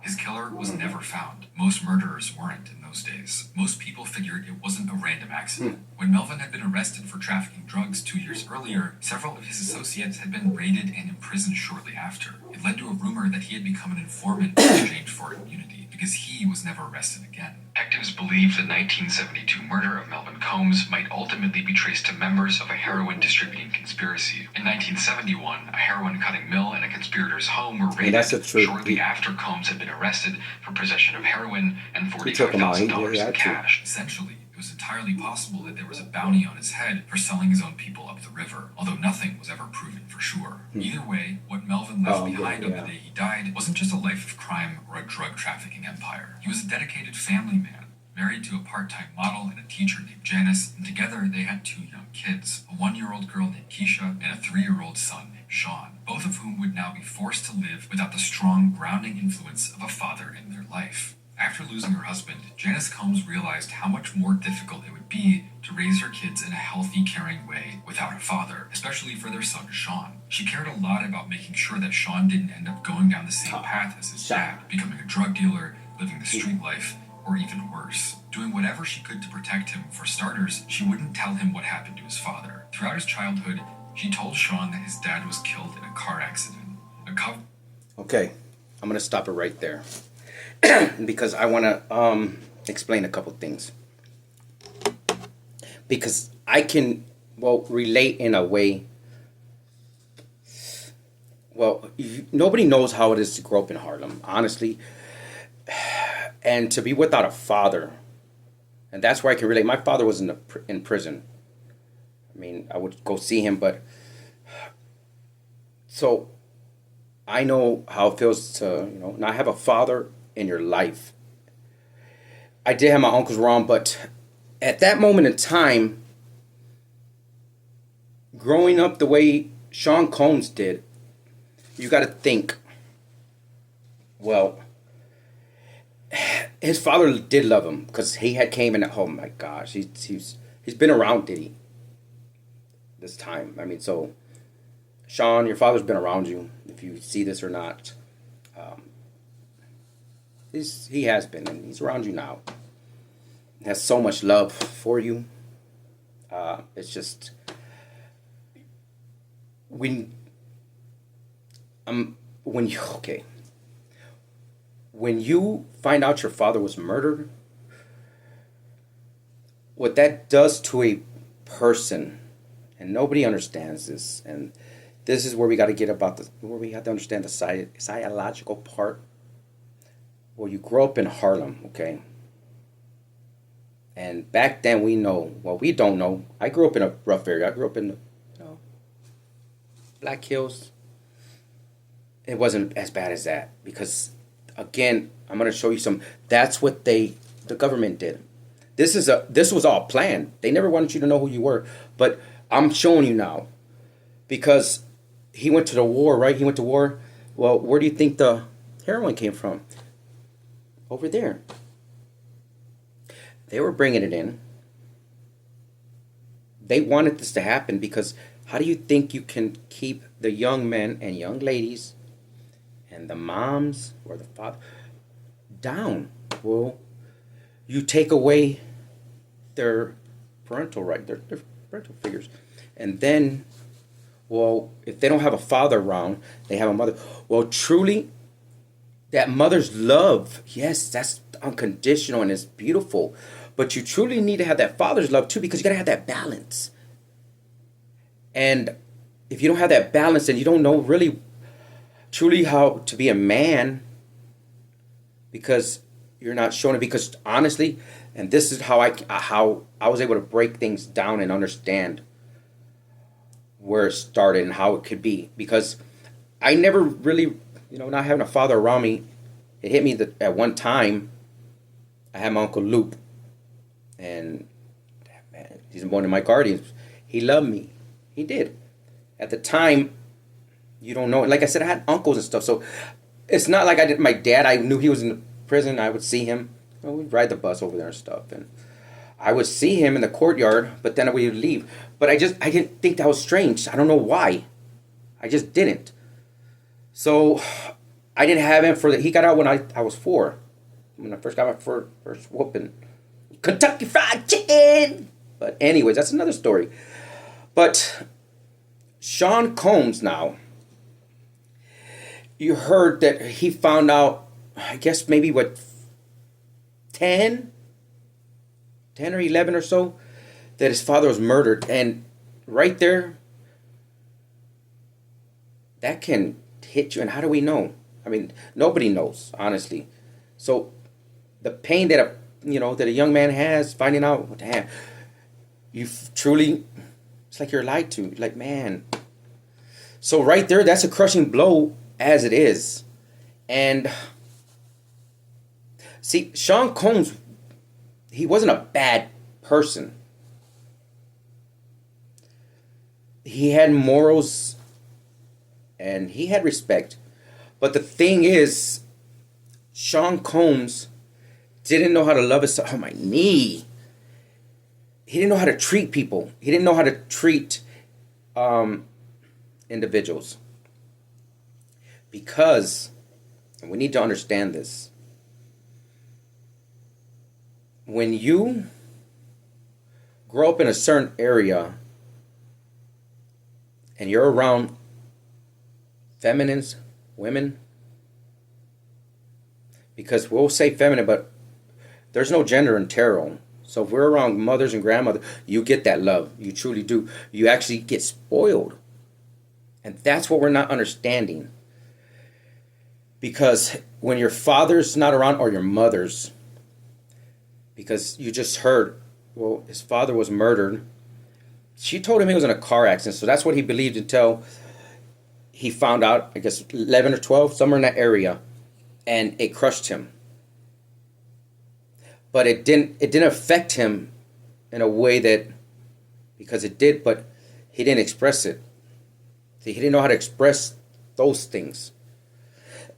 His killer was never found. Most murderers weren't in those days. Most people figured it wasn't a random accident. When Melvin had been arrested for trafficking drugs 2 years earlier, several of his associates had been raided and imprisoned shortly after. It led to a rumor that he had become an informant in exchange for immunity, because he was never arrested again. Detectives believed the 1972 murder of Melvin Combs might ultimately be traced to members of a heroin distributing conspiracy. In 1971, a heroin cutting mill and a conspirator's home were raided shortly after Combs had been arrested for possession of heroin and $45,000 in cash. Essentially, it was entirely possible that there was a bounty on his head for selling his own people up the river, although nothing was ever proven for sure. Either way, what Melvin left behind on the day he died wasn't just a life of crime or a drug trafficking empire. He was a dedicated family man, married to a part-time model and a teacher named Janice, and together they had 2 young kids, a 1-year-old girl named Keisha and a 3-year-old son named Sean, both of whom would now be forced to live without the strong, grounding influence of a father in their life. After losing her husband, Janice Combs realized how much more difficult it would be to raise her kids in a healthy, caring way without a father, especially for their son Sean. She cared a lot about making sure that Sean didn't end up going down the same path as his dad, becoming a drug dealer, living the street life, or even worse, doing whatever she could to protect him. For starters, she wouldn't tell him what happened to his father. Throughout his childhood, she told Sean that his dad was killed in a car accident. Okay, I'm going to stop it right there. Because I want to explain a couple things. Because I can, relate in a way. Nobody knows how it is to grow up in Harlem, honestly. And to be without a father. And that's where I can relate. My father was in prison. I mean, I would go see him, but... So, I know how it feels to, not have a father in your life. I did have my uncles around, but at that moment in time, growing up the way Sean Combs did, you got to think, his father did love him because he had came in at home. Oh my gosh, he's been around Diddy this time. I mean, so Sean, your father's been around you, if you see this or not. He has been, and he's around you now. He has so much love for you. It's just when you find out your father was murdered, what that does to a person, and nobody understands this, and this is where we got to get about where we have to understand the psychological part. Well, you grow up in Harlem, okay? And back then we don't know. I grew up in a rough area. I grew up in the, Black Hills. It wasn't as bad as that because, again, I'm going to show you that's what the government did. This was all planned. They never wanted you to know who you were, but I'm showing you now because he went to the war, right? He went to war. Well, where do you think the heroin came from? Over there. They were bringing it in. They wanted this to happen because how do you think you can keep the young men and young ladies and the moms or the father down? Well, you take away their parental right, their parental figures. And then, well, if they don't have a father around, they have a mother. Well, truly, that mother's love, yes, that's unconditional and it's beautiful. But you truly need to have that father's love too, because you got to have that balance. And if you don't have that balance, then you don't know really, truly how to be a man, because you're not showing it. Because honestly, and this is how I was able to break things down and understand where it started and how it could be. Because I never really, not having a father around me, it hit me that at one time I had my Uncle Luke, and man, he's one of my guardians. He loved me. He did. At the time, you don't know. Like I said, I had uncles and stuff, so it's not like I did. My dad, I knew he was in the prison. I would see him. We'd ride the bus over there and stuff, and I would see him in the courtyard. But then we would leave. But I didn't think that was strange. I don't know why. I just didn't. So I didn't have him he got out when I was 4. When I first got my first whooping. Kentucky Fried Chicken! But anyways, that's another story. But Sean Combs now, you heard that he found out, I guess maybe 10 or 11 or so, that his father was murdered. And right there, that can hit you. And how do we know? I mean, nobody knows, honestly. So the pain that a young man has finding out, damn, it's like you're lied to. Like, man. So right there, that's a crushing blow as it is. And see, Sean Combs, he wasn't a bad person. He had morals and he had respect. But the thing is, Sean Combs didn't know how to love himself. Oh, my knee. He didn't know how to treat people. He didn't know how to treat individuals. Because, and we need to understand this, when you grow up in a certain area and you're around feminines, women, because we'll say feminine, but there's no gender in tarot. So if we're around mothers and grandmothers, you get that love. You truly do. You actually get spoiled. And that's what we're not understanding. Because when your father's not around, or your mother's, because you just heard, well, his father was murdered. She told him he was in a car accident. So that's what he believed until he found out, I guess, 11 or 12, somewhere in that area. And it crushed him. But it didn't affect him in a way that, because it did, but he didn't express it. See, he didn't know how to express those things.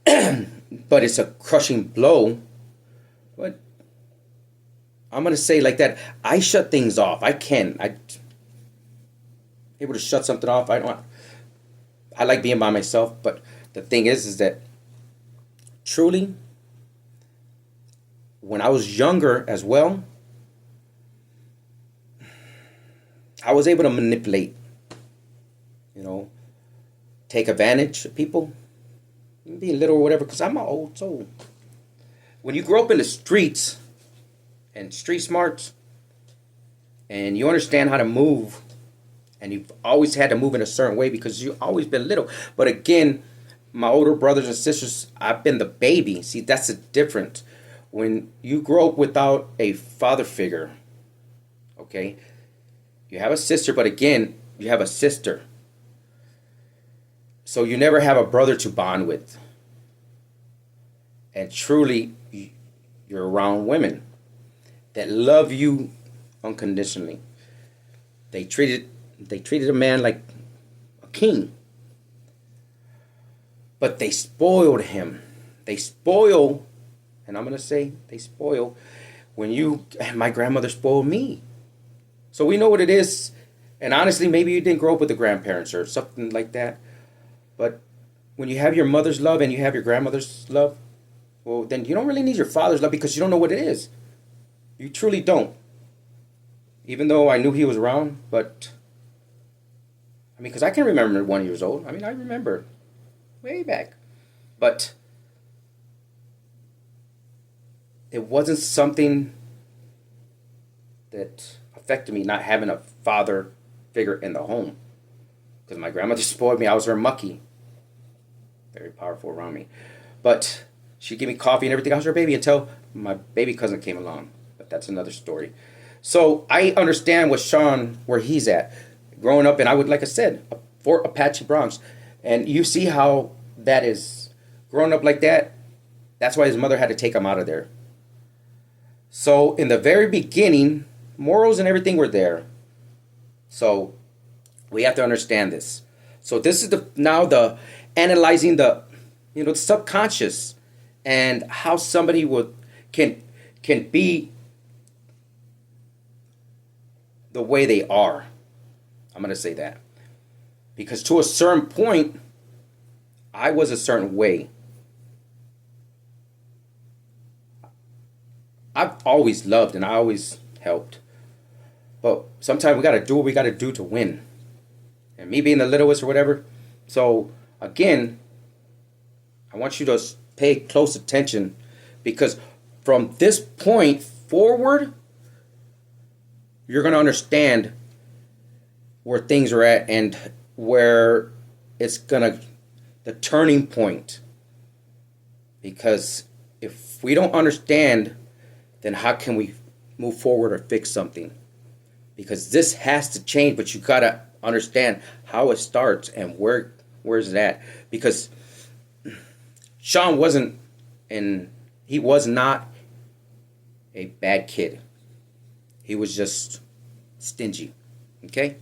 But it's a crushing blow. But I'm going to say like that, I shut things off. I able to shut something off. I like being by myself, but the thing is that truly, when I was younger as well, I was able to manipulate, take advantage of people, be a little or whatever, because I'm an old soul. When you grow up in the streets and street smarts, and you understand how to move, and you've always had to move in a certain way because you've always been little. But again, my older brothers and sisters, I've been the baby. See, that's the difference. When you grow up without a father figure, okay, you have a sister, but again, you have a sister. So you never have a brother to bond with. And truly, you're around women that love you unconditionally. They treated a man like a king. But they spoiled him. They spoil, and I'm going to say they spoil my grandmother spoiled me. So we know what it is. And honestly, maybe you didn't grow up with the grandparents or something like that. But when you have your mother's love and you have your grandmother's love, well, then you don't really need your father's love because you don't know what it is. You truly don't. Even though I knew he was around, but I mean, because I can remember 1 year old. I mean, I remember way back. But it wasn't something that affected me not having a father figure in the home. Because my grandmother spoiled me. I was her mucky. Very powerful around me. But she'd give me coffee and everything. I was her baby until my baby cousin came along. But that's another story. So I understand where he's at. Growing up, and I would, like I said, Fort Apache Bronx. And you see how that is. Growing up like that, that's why his mother had to take him out of there. So in the very beginning, morals and everything were there. So we have to understand this. So this is the analyzing the subconscious and how somebody can be the way they are. I'm going to say that. Because to a certain point, I was a certain way. I've always loved and I always helped. But sometimes we got to do what we got to do to win. And me being the littlest or whatever. So, again, I want you to pay close attention. Because from this point forward, you're going to understand where things are at and where it's the turning point. Because if we don't understand, then how can we move forward or fix something? Because this has to change, but you got to understand how it starts and where's it at. Because Sean he was not a bad kid. He was just stingy. Okay?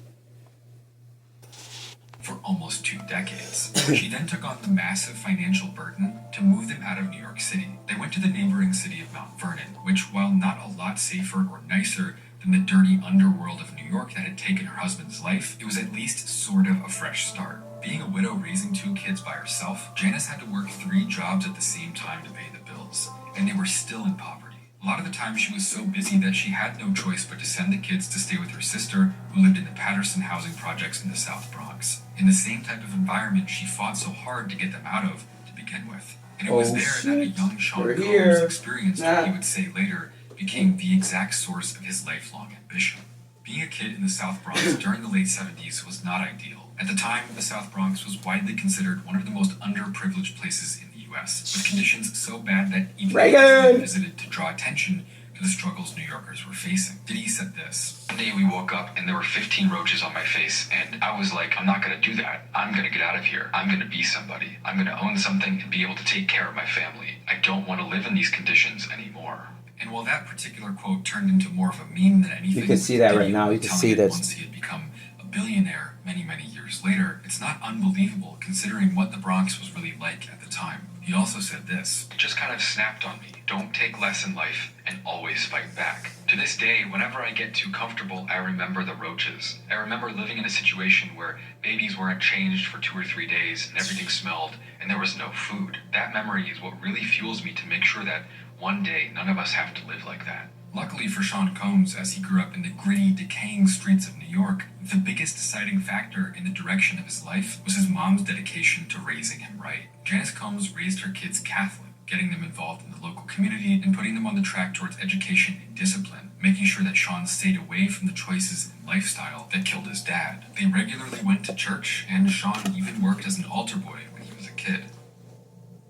For almost 2 decades. She then took on the massive financial burden to move them out of New York City. They went to the neighboring city of Mount Vernon, which, while not a lot safer or nicer than the dirty underworld of New York that had taken her husband's life, it was at least sort of a fresh start. Being a widow raising 2 kids by herself, Janice had to work 3 jobs at the same time to pay the bills, and they were still in poverty. A lot of the time she was so busy that she had no choice but to send the kids to stay with her sister, who lived in the Patterson housing projects in the South Bronx. In the same type of environment she fought so hard to get them out of to begin with. And it was there that a young Sean Combs experienced what he would say later became the exact source of his lifelong ambition. Being a kid in the South Bronx during the late 70s was not ideal. At the time, the South Bronx was widely considered one of the most underprivileged places in the U.S., with conditions so bad that even they visited to draw attention to the struggles New Yorkers were facing. Diddy said this: "One day we woke up and there were 15 roaches on my face, and I was like, I'm not going to do that. I'm going to get out of here. I'm going to be somebody. I'm going to own something and be able to take care of my family. I don't want to live in these conditions anymore." And while that particular quote turned into more of a meme than anything, you can see that right now. You can see this. Once he had become a billionaire many years later, it's not unbelievable considering what the Bronx was really like at the time. He also said this: "It just kind of snapped on me. Don't take less in life and always fight back. To this day, whenever I get too comfortable, I remember the roaches. I remember living in a situation where babies weren't changed for 2 or 3 days and everything smelled and there was no food. That memory is what really fuels me to make sure that one day none of us have to live like that." Luckily for Sean Combs, as he grew up in the gritty, decaying streets of New York, the biggest deciding factor in the direction of his life was his mom's dedication to raising him right. Janice Combs raised her kids Catholic, getting them involved in the local community and putting them on the track towards education and discipline, making sure that Sean stayed away from the choices and lifestyle that killed his dad. They regularly went to church, and Sean even worked as an altar boy when he was a kid.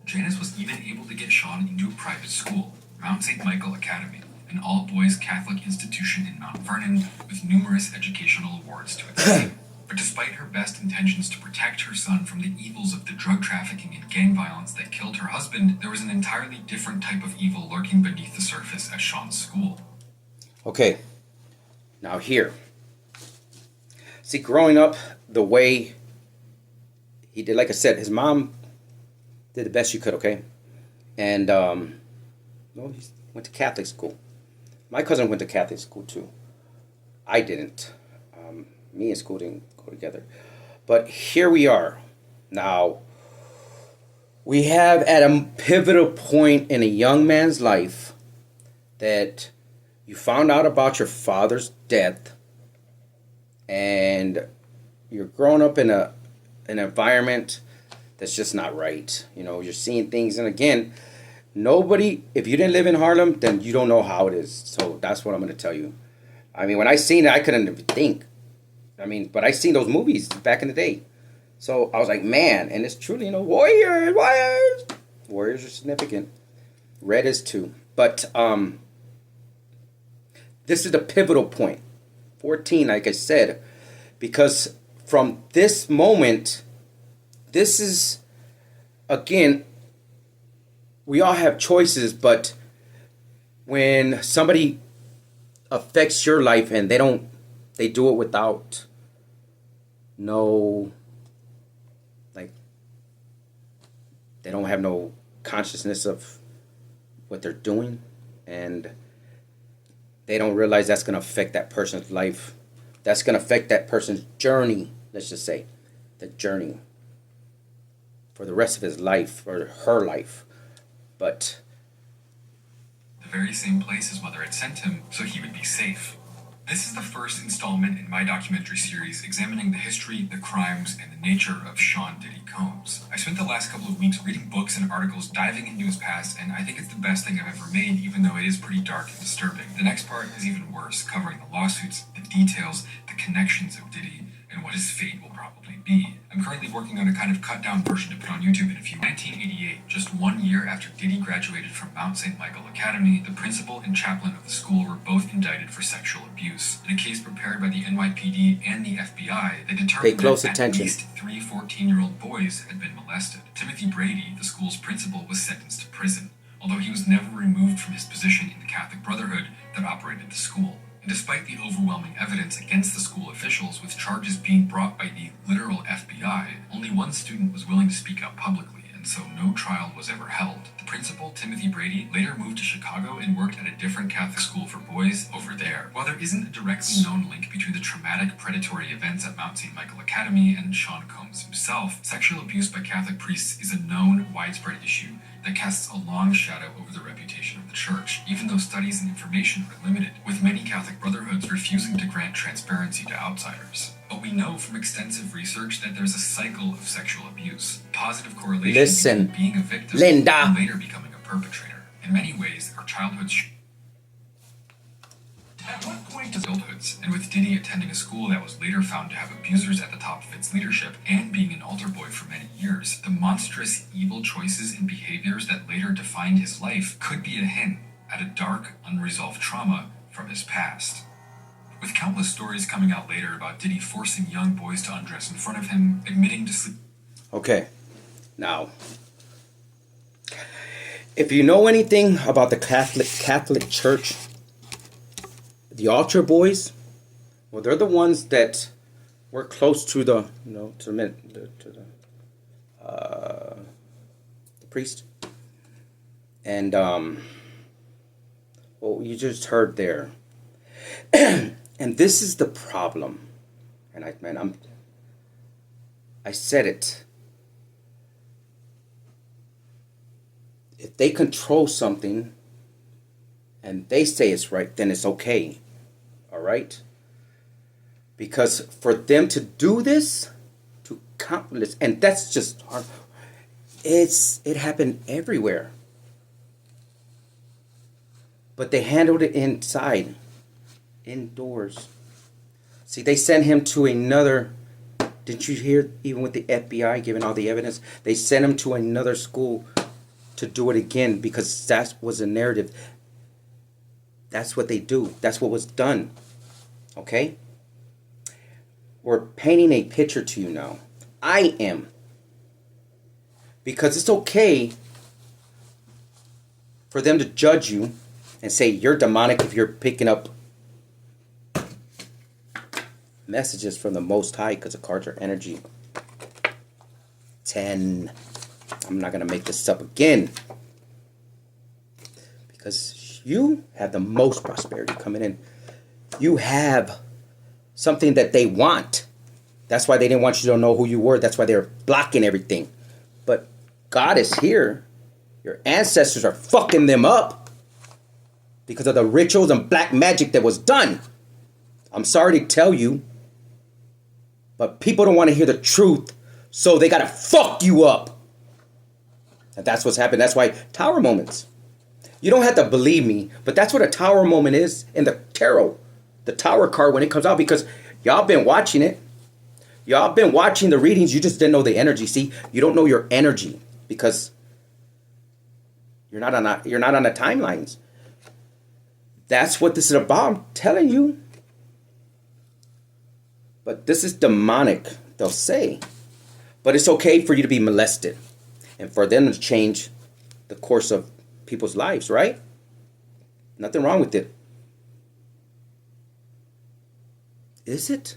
Janice was even able to get Sean into a private school, Mount St. Michael Academy, an all-boys Catholic institution in Mount Vernon with numerous educational awards to its name. But despite her best intentions to protect her son from the evils of the drug trafficking and gang violence that killed her husband, there was an entirely different type of evil lurking beneath the surface at Sean's school. Okay, now here. See, growing up the way he did, like I said, his mom did the best she could, okay? And, well, he went to Catholic school. My cousin went to Catholic school, too. I didn't. Me and school didn't go together. But here we are. Now, we have at a pivotal point in a young man's life that you found out about your father's death, and you're growing up in an environment that's just not right. You know, you're seeing things, and again, nobody, if you didn't live in Harlem, then you don't know how it is. So that's what I'm going to tell you. I mean, when I seen it, I couldn't even think. I mean, but I seen those movies back in the day. So I was like, man, and it's truly, you know, warriors. Warriors are significant. Red is too. But this is the pivotal point. 14, like I said, because from this moment, this is, again, we all have choices, but when somebody affects your life and they do it without no, like, they don't have no consciousness of what they're doing, and they don't realize that's going to affect that person's life. That's going to affect that person's journey, let's just say, the journey for the rest of his life, or her life. But The very same place his mother had sent him so he would be safe. This is the first installment in my documentary series examining the history, the crimes, and the nature of Sean Diddy Combs. I spent the last couple of weeks reading books and articles diving into his past, and I think it's the best thing I've ever made, even though it is pretty dark and disturbing. The next part is even worse, covering the lawsuits, the details, the connections of Diddy, and what his fate will probably be. I'm currently working on a kind of cut-down version to put on YouTube in a few. 1988, just 1 year after Diddy graduated from Mount St. Michael Academy, the principal and chaplain of the school were both indicted for sexual abuse. In a case prepared by the NYPD and the FBI, they determined that at least 3 14-year-old boys had been molested. Timothy Brady, the school's principal, was sentenced to prison, although he was never removed from his position in the Catholic Brotherhood that operated the school. And despite the overwhelming evidence against the school officials, with charges being brought by the literal FBI, only one student was willing to speak out publicly, and so no trial was ever held. The principal, Timothy Brady, later moved to Chicago and worked at a different Catholic school for boys over there. While there isn't a directly known link between the traumatic predatory events at Mount St. Michael Academy and Sean Combs himself, sexual abuse by Catholic priests is a known, widespread issue that casts a long shadow over the reputation of the church, even though studies and information are limited, with many Catholic brotherhoods refusing to grant transparency to outsiders. But we know from extensive research that there's a cycle of sexual abuse, positive correlation between being a victim and later becoming a perpetrator. In many ways, our childhoods at what point does adulthoods, and with Diddy attending a school that was later found to have abusers at the top of its leadership and being an altar boy for many years, the monstrous evil choices and behaviors that later defined his life could be a hint at a dark, unresolved trauma from his past. With countless stories coming out later about Diddy forcing young boys to undress in front of him, admitting to sleep. okay, now, if you know anything about the Catholic Church, the altar boys, well, they're the ones that were close to the, you know, to the priest, and well, you just heard there, and this is the problem, and I said it. If they control something, and they say it's right, then it's okay. All right? Because for them to do this, to countless, and that's just hard. It happened everywhere. But they handled it inside, indoors. See, they sent him to another, didn't you hear, even with the FBI giving all the evidence, they sent him to another school to do it again because that was a narrative. That's what they do. That's what was done. Okay? We're painting a picture to you now. I am. Because it's okay for them to judge you and say you're demonic if you're picking up messages from the Most High, because the cards are energy. 10. I'm not going to make this up again. Because you have the most prosperity coming in. You have something that they want. That's why they didn't want you to know who you were. That's why they're blocking everything. But God is here. Your ancestors are fucking them up because of the rituals and black magic that was done. I'm sorry to tell you, but people don't want to hear the truth, so they gotta fuck you up. And that's what's happened. That's why tower moments. You don't have to believe me, but that's what a tower moment is in the tarot. The tower card when it comes out, because y'all been watching it. Y'all been watching the readings. You just didn't know the energy. See, you don't know your energy because you're not on the timelines. That's what this is about. I'm telling you. But this is demonic, they'll say. But it's okay for you to be molested and for them to change the course of people's lives, right? Nothing wrong with it. Is it?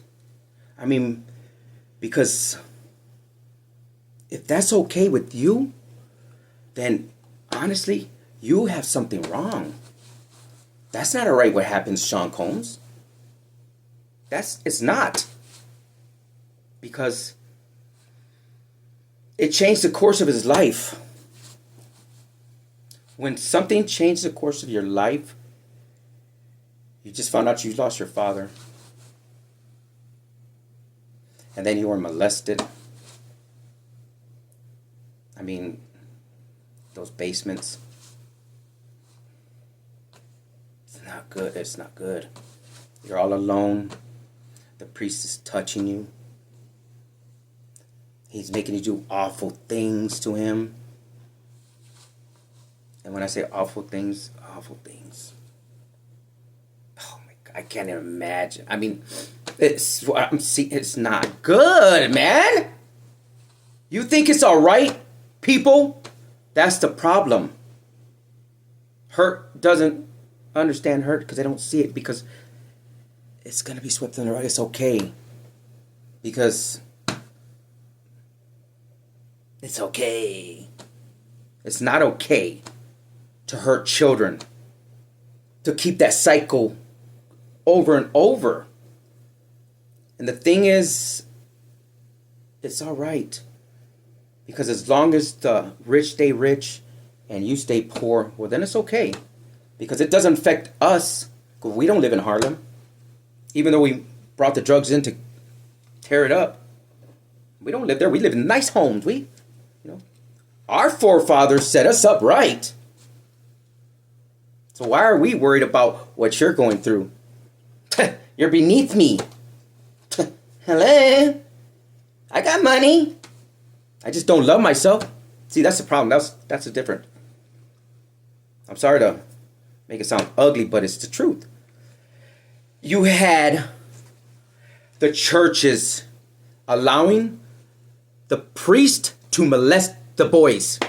I mean, because if that's okay with you, then honestly, you have something wrong. That's not all right what happens, Sean Combs. It's not. Because it changed the course of his life. When something changed the course of your life, you just found out you lost your father. And then you were molested. I mean, those basements. It's not good. It's not good. You're all alone. The priest is touching you. He's making you do awful things to him. And when I say awful things. Oh my God, I can't even imagine. I mean, it's not good, man. You think it's all right, people? That's the problem. Hurt doesn't understand hurt because they don't see it, because it's going to be swept under the rug. It's okay. Because it's okay. It's not okay to hurt children. To keep that cycle over and over. And the thing is, it's all right. Because as long as the rich stay rich and you stay poor, well, then it's okay. Because it doesn't affect us. Because we don't live in Harlem. Even though we brought the drugs in to tear it up. We don't live there. We live in nice homes. Our forefathers set us up right. So why are we worried about what you're going through? You're beneath me. Hello? I got money. I just don't love myself. See, that's the problem. That's the difference. I'm sorry to make it sound ugly, but it's the truth. You had the churches allowing the priest to molest the boys.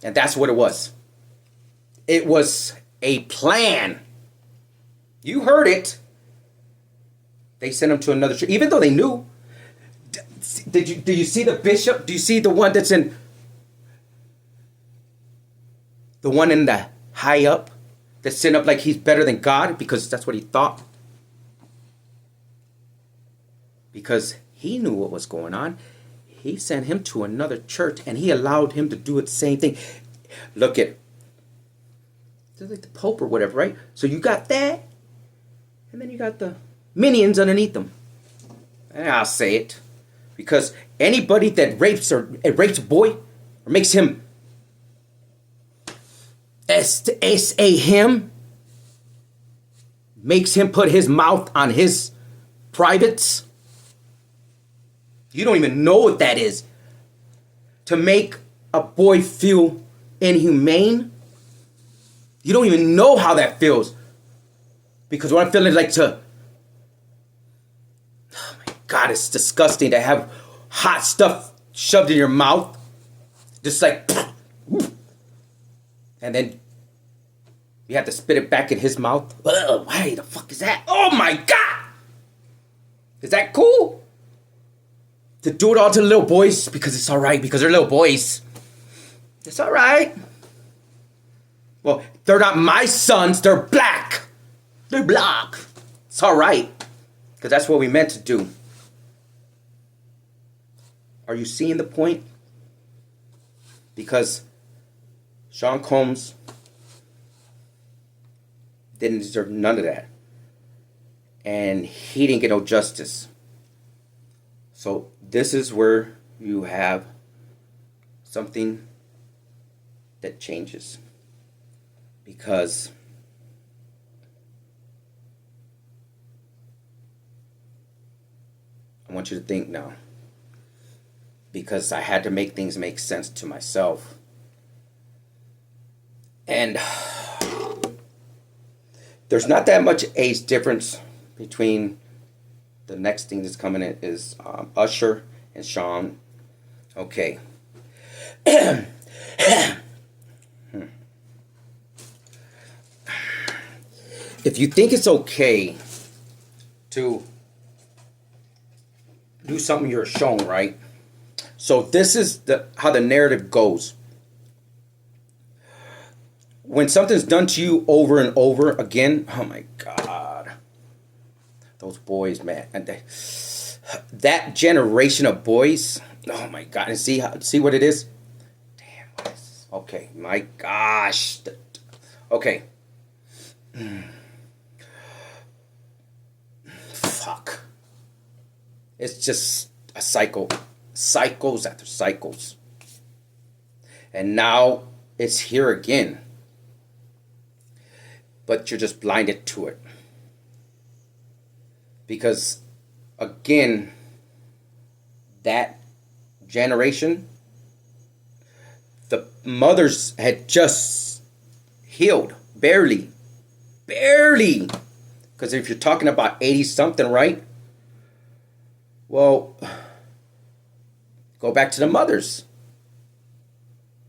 And that's what it was. It was a plan. You heard it. They sent him to another church, even though they knew. Do you see the bishop? Do you see the one that's in the one in the high up that's sitting up like he's better than God because that's what he thought? Because he knew what was going on. He sent him to another church and he allowed him to do the same thing. Look at, like the Pope or whatever, right? So you got that, and then you got the minions underneath them. And I'll say it. Because anybody that rapes a boy or makes him S-A him, makes him put his mouth on his privates. You don't even know what that is. To make a boy feel inhumane. You don't even know how that feels. Because what I'm feeling is like to... Oh my God, it's disgusting to have hot stuff shoved in your mouth. Just like... And then you have to spit it back in his mouth. Why the fuck is that? Oh my God! Is that cool? To do it all to the little boys because it's alright, because they're little boys. It's alright. Well, they're not my sons, they're black. They're black. It's alright. Because that's what we meant to do. Are you seeing the point? Because Sean Combs didn't deserve none of that. And he didn't get no justice. So this is where you have something that changes. Because I want you to think now. Because I had to make things make sense to myself. And there's not that much age difference between the next thing that's coming in is Usher and Sean. Okay. If you think it's okay to do something you're shown, right? So this is how the narrative goes. When something's done to you over and over again, oh my God. Those boys, man. And that generation of boys, oh my God. And see what it is? Damn, what is this? Okay, my gosh. Okay. Fuck. It's just a cycle. Cycles after cycles. And now it's here again. But you're just blinded to it. Because, again, that generation, the mothers had just healed. Barely. Barely. Because if you're talking about 80-something, right? Well, go back to the mothers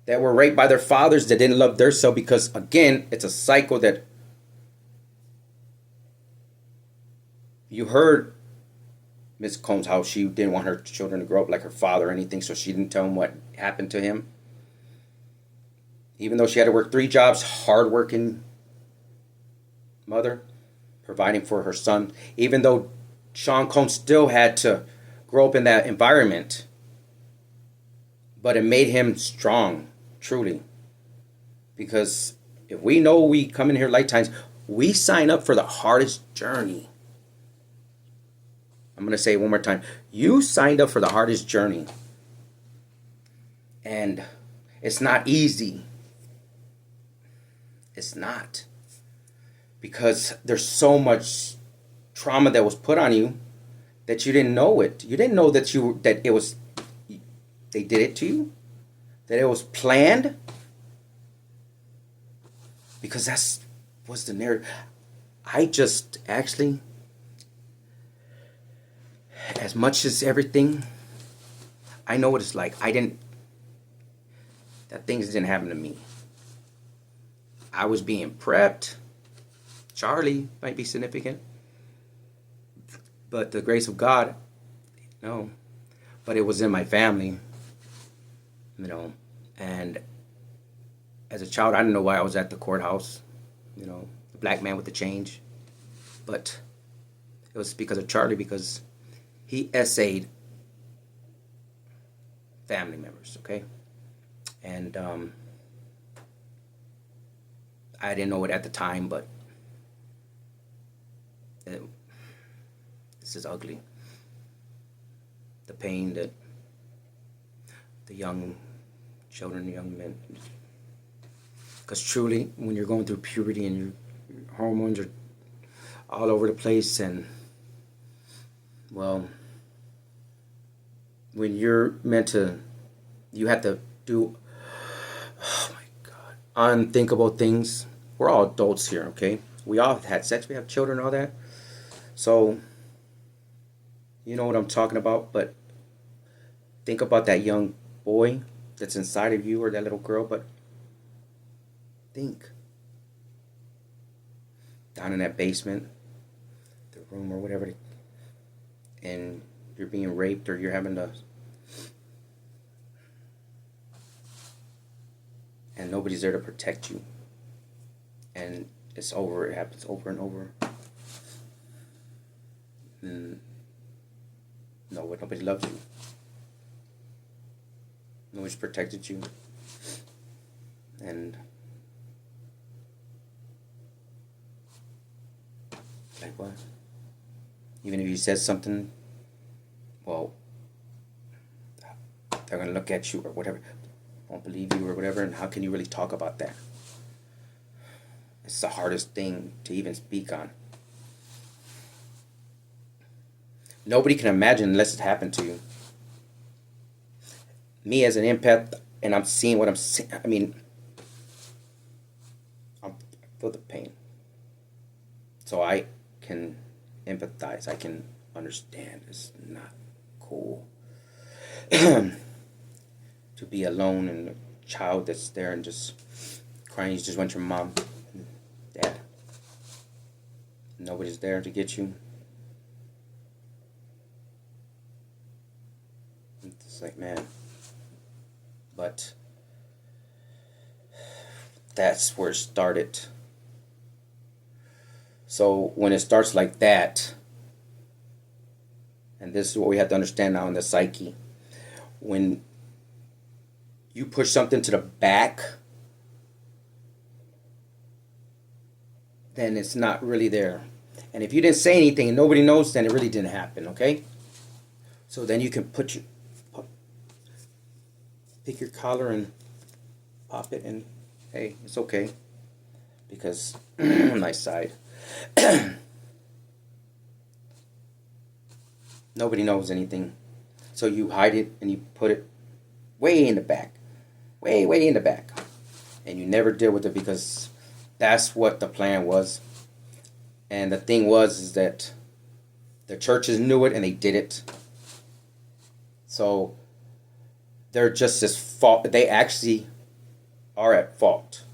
that were raped by their fathers that didn't love their self. Because, again, it's a cycle that you heard Miss Combs how she didn't want her children to grow up like her father or anything, so she didn't tell him what happened to him. Even though she had to work 3 jobs, hardworking mother, providing for her son. Even though Sean Combs still had to grow up in that environment, but it made him strong, truly. Because if we know we come in here lifetimes, we sign up for the hardest journey. I'm going to say it one more time. You signed up for the hardest journey. And it's not easy. It's not. Because there's so much trauma that was put on you that you didn't know it. You didn't know that they did it to you. That it was planned. Because that was the narrative. I just actually... As much as everything, I know what it's like. That things didn't happen to me. I was being prepped. Charlie might be significant. But the grace of God, no. But it was in my family, And as a child, I didn't know why I was at the courthouse, the black man with the change. But it was because of Charlie, because he essayed family members, okay? And I didn't know it at the time, but this is ugly. The pain that the young children, young men, because truly, when you're going through puberty and your hormones all over the place. And, well, when you're meant to, you have to do, oh my God, unthinkable things. We're all adults here, okay? We all have had sex, we have children, all that. So, you know what I'm talking about, but think about that young boy that's inside of you, or that little girl, but think. Down in that basement, the room or whatever, and you're being raped, or you're having to, and nobody's there to protect you. And it's over, it happens over and over. And nobody loves you. Nobody's protected you. And like what? Even if you said something, well, they're gonna look at you or whatever, won't believe you or whatever, and how can you really talk about that? It's the hardest thing to even speak on. Nobody can imagine unless it happened to you. Me as an empath, and I'm seeing what I'm seeing, I mean, I feel the pain. So I can empathize, I can understand. It's not cool to be alone and a child that's there and just crying. You just want your mom and dad. Nobody's there to get you. It's like, man. But that's where it started. So when it starts like that, and this is what we have to understand now in the psyche, when you push something to the back, then it's not really there. And if you didn't say anything and nobody knows, then it really didn't happen, okay? So then you can pick your collar and pop it, and hey, it's okay, because my side. Nobody knows anything, so you hide it and you put it way in the back, way in the back, and you never deal with it, because that's what the plan was. And the thing is that the churches knew it and they did it. So they're just as fault. They actually are at fault.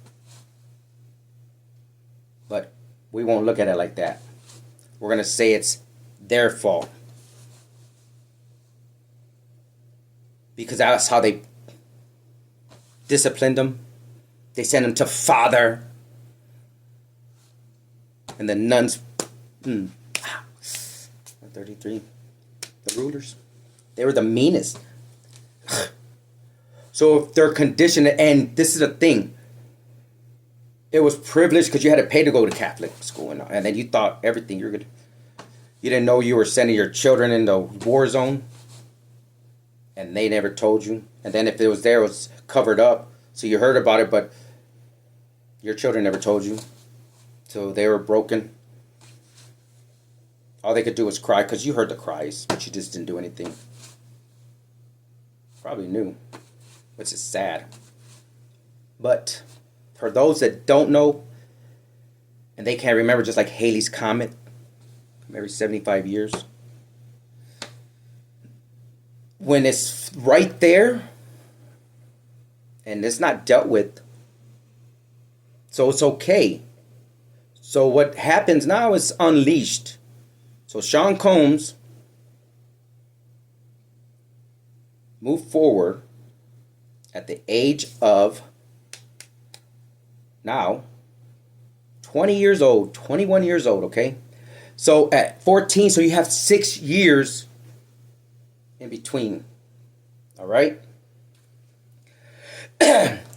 But we won't look at it like that. We're going to say it's their fault. Because that's how they disciplined them. They sent them to father. And the nuns, 33, the rulers, they were the meanest. So if they're conditioned, and this is the thing, it was privileged because you had to pay to go to Catholic school, and then you thought everything you're good. You didn't know you were sending your children in the war zone, and they never told you. And then if it was there, it was covered up, so you heard about it, but your children never told you. So they were broken. All they could do was cry, because you heard the cries, but you just didn't do anything. Probably knew, which is sad. But for those that don't know, and they can't remember, just like Halley's Comet, every 75 years, when it's right there, and it's not dealt with, so it's okay. So what happens now is unleashed. So Sean Combs moved forward at the age of now 20 years old, 21 years old, okay? So at 14, so you have 6 years in between, all right?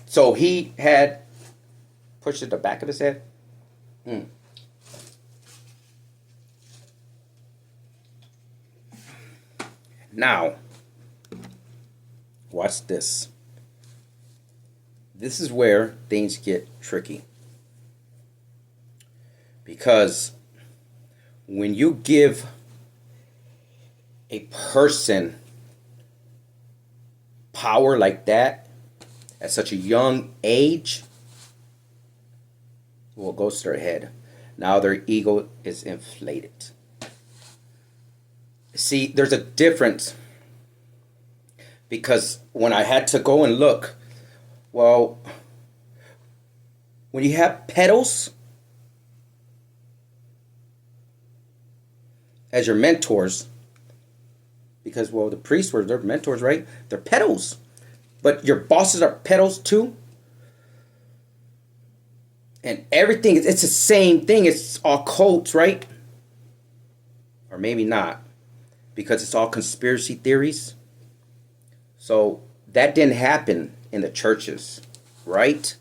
So he had pushed at the back of his head. Now, watch this. This is where things get tricky. Because when you give a person power like that at such a young age, what goes to their head? Now their ego is inflated. See, there's a difference, because when I had to go and look, well, when you have pedals as your mentors, because, well, the priests were their mentors, right? They're pedals. But your bosses are pedals too. And everything, it's the same thing. It's all cults, right? Or maybe not. Because it's all conspiracy theories. So that didn't happen in the churches, right?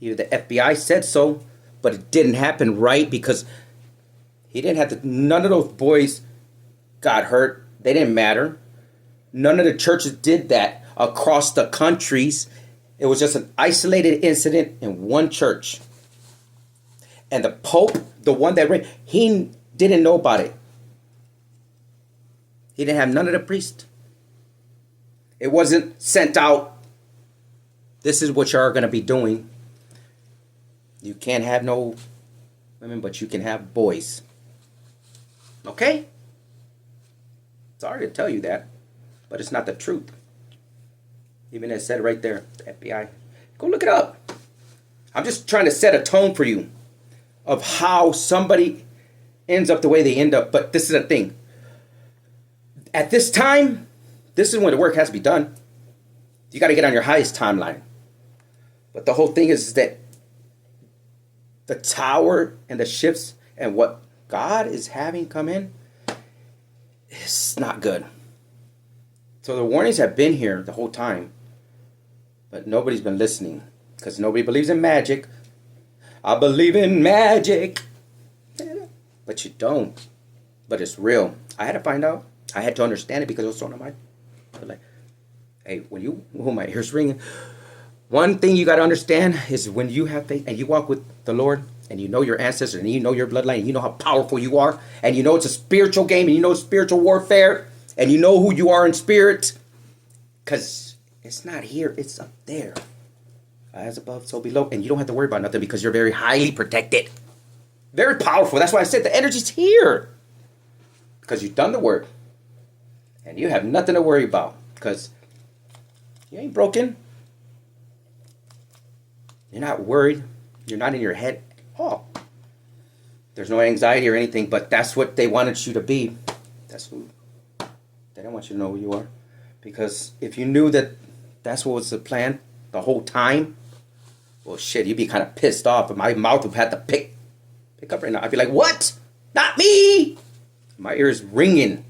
Either the FBI said so, but it didn't happen, right? Because he didn't have to, none of those boys got hurt. They didn't matter. None of the churches did that across the countries. It was just an isolated incident in one church. And the Pope, the one that ran, he didn't know about it. He didn't have none of the priests. It wasn't sent out. This is what you are going to be doing. You can't have no women, but you can have boys. Okay? Sorry to tell you that, but it's not the truth. Even as said right there, the FBI. Go look it up. I'm just trying to set a tone for you of how somebody ends up the way they end up. But this is the thing. At this time, this is when the work has to be done. You got to get on your highest timeline. But the whole thing is that the tower and the shifts and what God is having come in, it's not good. So the warnings have been here the whole time, but nobody's been listening because nobody believes in magic. I believe in magic, but you don't. But it's real. I had to find out. I had to understand it because it was thrown on my. Like, hey, when my ears ringing. One thing you got to understand is when you have faith and you walk with the Lord and you know your ancestors and you know your bloodline and you know how powerful you are and you know it's a spiritual game and you know spiritual warfare and you know who you are in spirit, because it's not here, it's up there. As above, so below. And you don't have to worry about nothing because you're very highly protected. Very powerful. That's why I said the energy's here. Because you've done the work. And you have nothing to worry about. Because you ain't broken. You're not worried. You're not in your head. Oh. There's no anxiety or anything, but that's what they wanted you to be. That's who. They don't want you to know who you are. Because if you knew that that's what was the plan the whole time, well, shit, you'd be kind of pissed off. And my mouth would have to pick up right now. I'd be like, what? Not me! My ears ringing.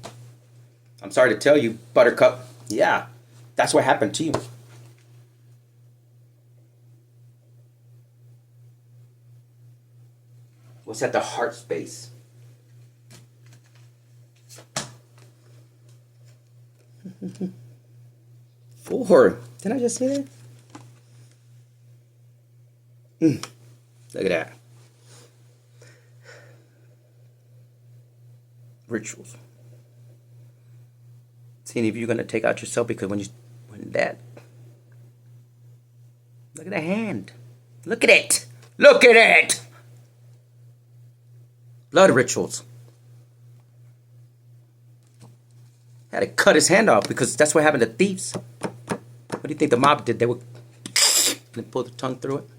I'm sorry to tell you, Buttercup. Yeah, that's what happened to you. What's at the heart space? Four. Didn't I just say that? Look at that. Rituals. Seeing if you're going to take out yourself, because when that. Look at the hand. Look at it. Look at it. Blood rituals. Had to cut his hand off because that's what happened to thieves. What do you think the mob did? They would pull the tongue through it.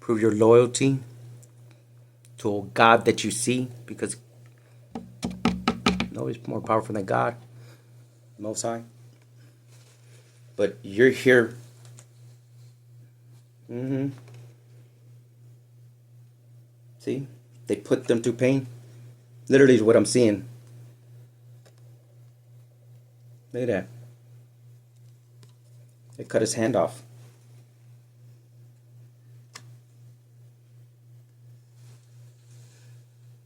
Prove your loyalty to a God that you see, because nobody's more powerful than God, Most High. But you're here. See? They put them through pain. Literally is what I'm seeing. Look at that. They cut his hand off.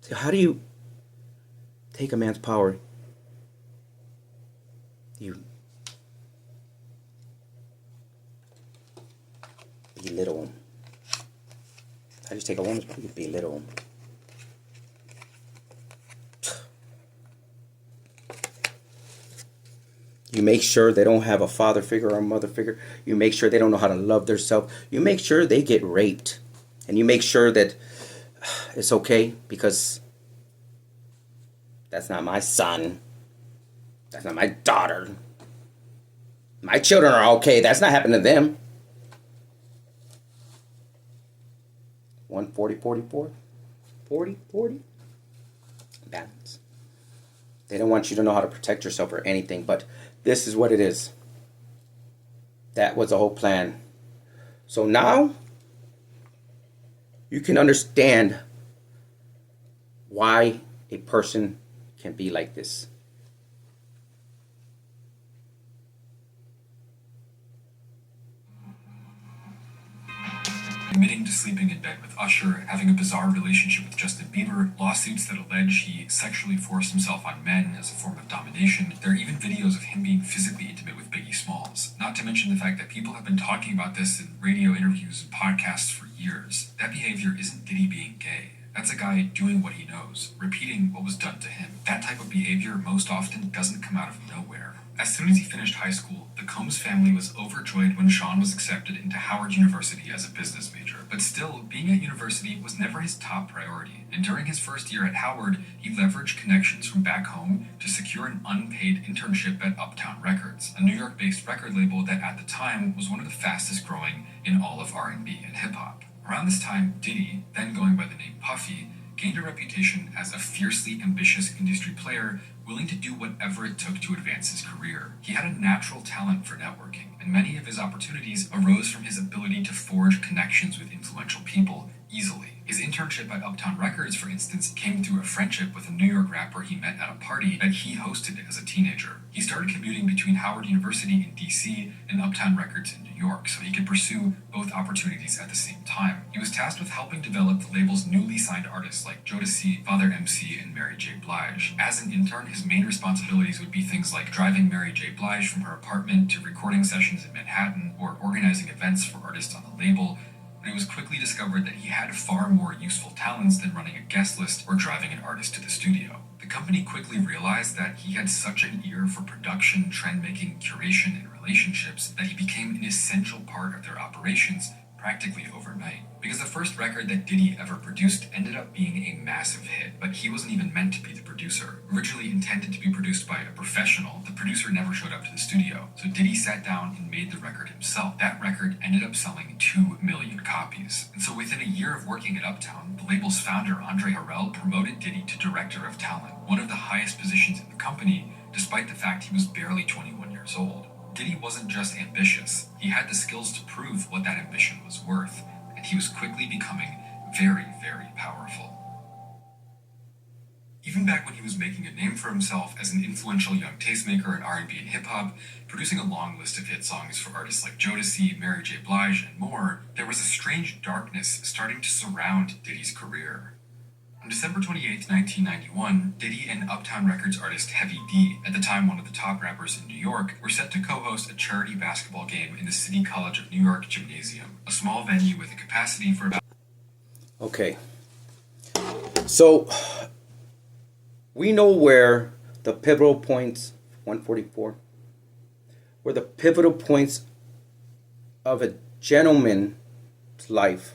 So how do you take a man's power? You belittle him. How do you take a woman's power? You belittle him. You make sure they don't have a father figure or a mother figure. You make sure they don't know how to love themselves. You make sure they get raped. And you make sure that it's okay, because that's not my son. That's not my daughter. My children are okay. That's not happening to them. 140, 44? 40, 40? Balance. They don't want you to know how to protect yourself or anything, but this is what it is. That was the whole plan. So now you can understand why a person can be like this. Admitting to sleeping in bed with Usher, having a bizarre relationship with Justin Bieber, lawsuits that allege he sexually forced himself on men as a form of domination. There are even videos of him being physically intimate with Biggie Smalls. Not to mention the fact that people have been talking about this in radio interviews and podcasts for years. That behavior isn't Diddy being gay. That's a guy doing what he knows, repeating what was done to him. That type of behavior most often doesn't come out of nowhere. As soon as he finished high school, the Combs family was overjoyed when Sean was accepted into Howard University as a business major. But still, being at university was never his top priority. And during his first year at Howard, he leveraged connections from back home to secure an unpaid internship at Uptown Records, a New York-based record label that at the time was one of the fastest growing in all of R&B and hip-hop. Around this time, Diddy, then going by the name Puffy, gained a reputation as a fiercely ambitious industry player willing to do whatever it took to advance his career. He had a natural talent for networking, and many of his opportunities arose from his ability to forge connections with influential people easily. His internship at Uptown Records, for instance, came through a friendship with a New York rapper he met at a party that he hosted as a teenager. He started commuting between Howard University in DC and Uptown Records in New York so he could pursue both opportunities at the same time. He was tasked with helping develop the label's newly signed artists like Jodeci, Father&MC, and Mary J. Blige. As an intern, his main responsibilities would be things like driving Mary J. Blige from her apartment to recording sessions in Manhattan or organizing events for artists on the label. But it was quickly discovered that he had far more useful talents than running a guest list or driving an artist to the studio. The company quickly realized that he had such an ear for production, trend-making, curation, and relationships that he became an essential part of their operations practically overnight. Because the first record that Diddy ever produced ended up being a massive hit, but he wasn't even meant to be the producer. Originally intended to be produced by a professional, the producer never showed up to the studio, so Diddy sat down and made the record himself. That record ended up selling 2 million copies. And so within a year of working at Uptown, the label's founder, Andre Harrell, promoted Diddy to Director of Talent, one of the highest positions in the company, despite the fact he was barely 21 years old. Diddy wasn't just ambitious, he had the skills to prove what that ambition was worth, and he was quickly becoming very, very powerful. Even back when he was making a name for himself as an influential young tastemaker in R&B and hip-hop, producing a long list of hit songs for artists like Jodeci, Mary J. Blige, and more, there was a strange darkness starting to surround Diddy's career. On December 28, 1991, Diddy and Uptown Records artist Heavy D, at the time one of the top rappers in New York, were set to co-host a charity basketball game in the City College of New York Gymnasium, a small venue with a capacity for about... Okay. So, we know where the pivotal points, 144, where the pivotal points of a gentleman's life,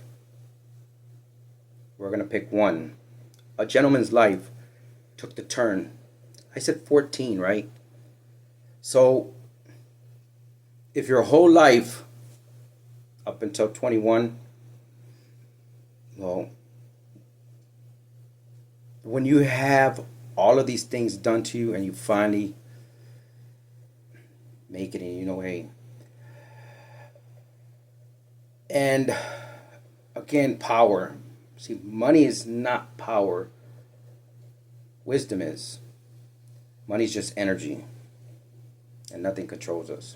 we're going to pick one. A gentleman's life took the turn. I said 14, right? So, if your whole life up until 21, well, when you have all of these things done to you and you finally make it, and you know, hey, and again, power. See, money is not power. Wisdom is. Money is just energy. And nothing controls us.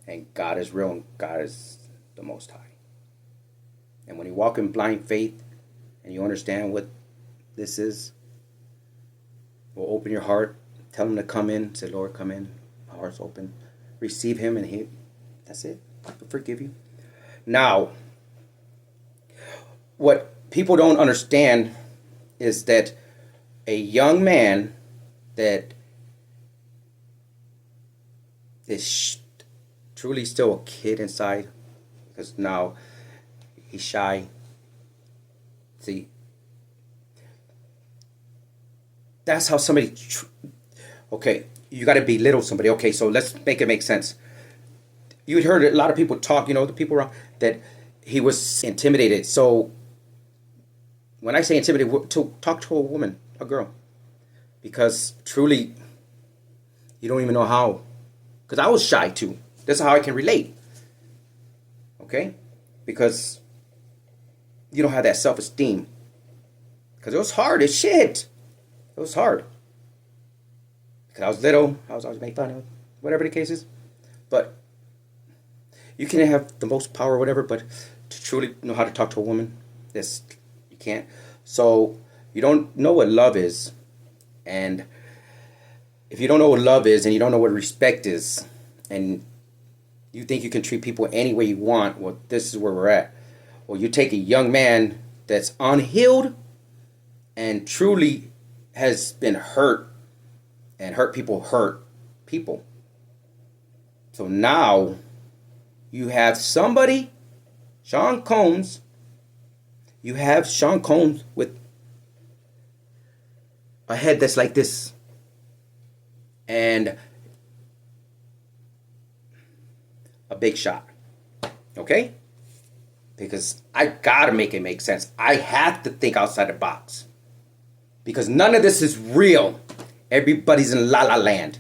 And God is real, and God is the Most High. And when you walk in blind faith and you understand what this is, well, open your heart. Tell him to come in. Say, Lord, come in. My heart's open. Receive him, and that's it. He'll forgive you. Now, what people don't understand is that a young man that is truly still a kid inside, because now he's shy. See, that's how somebody. Okay, you got to belittle somebody. Okay, so let's make it make sense. You heard a lot of people talk, the people around, that he was intimidated. So when I say intimidated, to talk to a woman, a girl, because truly, you don't even know how. Because I was shy too. That's how I can relate. Okay? Because you don't have that self-esteem. Because it was hard as shit. It was hard. Because I was little. I was always making fun of, whatever the case is. But you can have the most power or whatever, but to truly know how to talk to a woman, you can't. So you don't know what love is. And if you don't know what love is, and you don't know what respect is, and you think you can treat people any way you want, well, this is where we're at. Well, you take a young man that's unhealed and truly has been hurt, and hurt people. So now you have somebody, Sean Combs. You have Sean Combs with a head that's like this. And a big shot. Okay? Because I gotta make it make sense. I have to think outside the box. Because none of this is real. Everybody's in la la land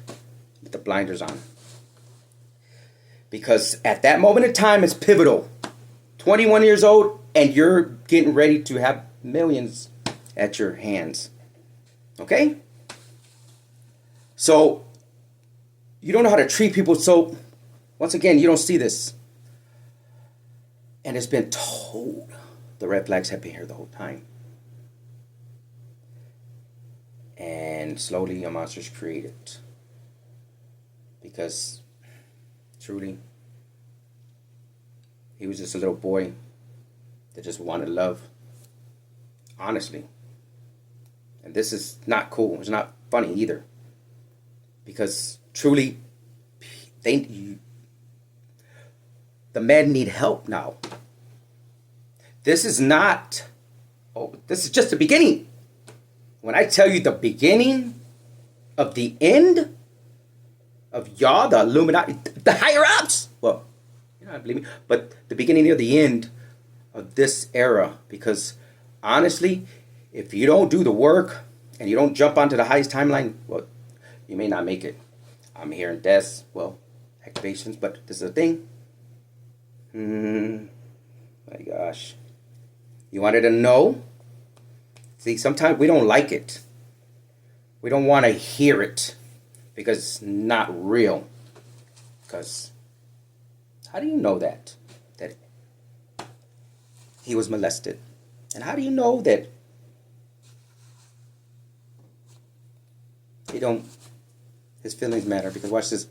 with the blinders on. Because at that moment in time, it's pivotal. 21 years old, and you're getting ready to have millions at your hands. Okay? So, you don't know how to treat people. So, once again, you don't see this. And it's been told. The red flags have been here the whole time. And slowly a monster's created. Because, truly, he was just a little boy that just wanted love. Honestly. And this is not cool. It's not funny either. Because truly, the men need help now. This is not, this is just the beginning. When I tell you the beginning of the end of y'all, the Illuminati, the higher ups, well, you're not believing me, but the beginning of the end of this era. Because honestly, if you don't do the work and you don't jump onto the highest timeline, well, you may not make it. I'm hearing deaths, well, activations, but this is a thing. My gosh. You wanted to know? See, sometimes we don't like it. We don't want to hear it because it's not real. Because how do you know that he was molested? And how do you know that his feelings matter? Because watch this.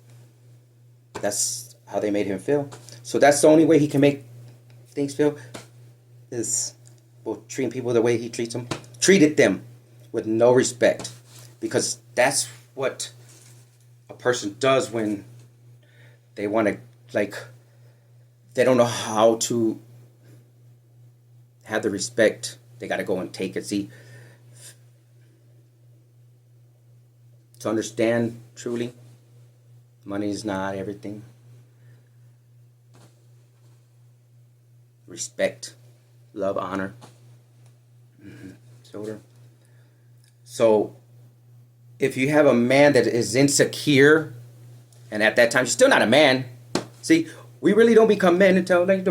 That's how they made him feel. So that's the only way he can make things feel is treating people the way he treated them with no respect. Because that's what a person does when they want to, they don't know how to have the respect. They got to go and take it. See, to understand truly, money is not everything. Respect, love, honor. So, if you have a man that is insecure, and at that time you're still not a man. See, we really don't become men until like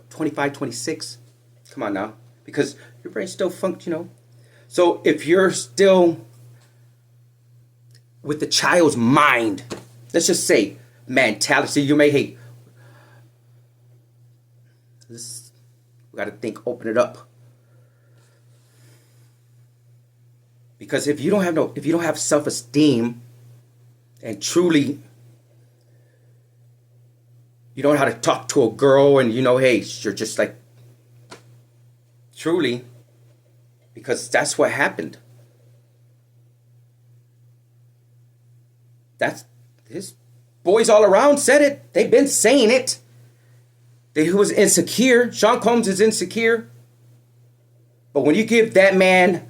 25, 26. Come on now, because your brain still functions, So if you're still with the child's mind, let's just say mentality, you may hate. We got to think, open it up. Because if you don't have self-esteem, and truly you don't know how to talk to a girl, and hey, you're just like, truly, because that's what happened. That's his boys all around said it. They've been saying it. That he was insecure. Sean Combs is insecure. But when you give that man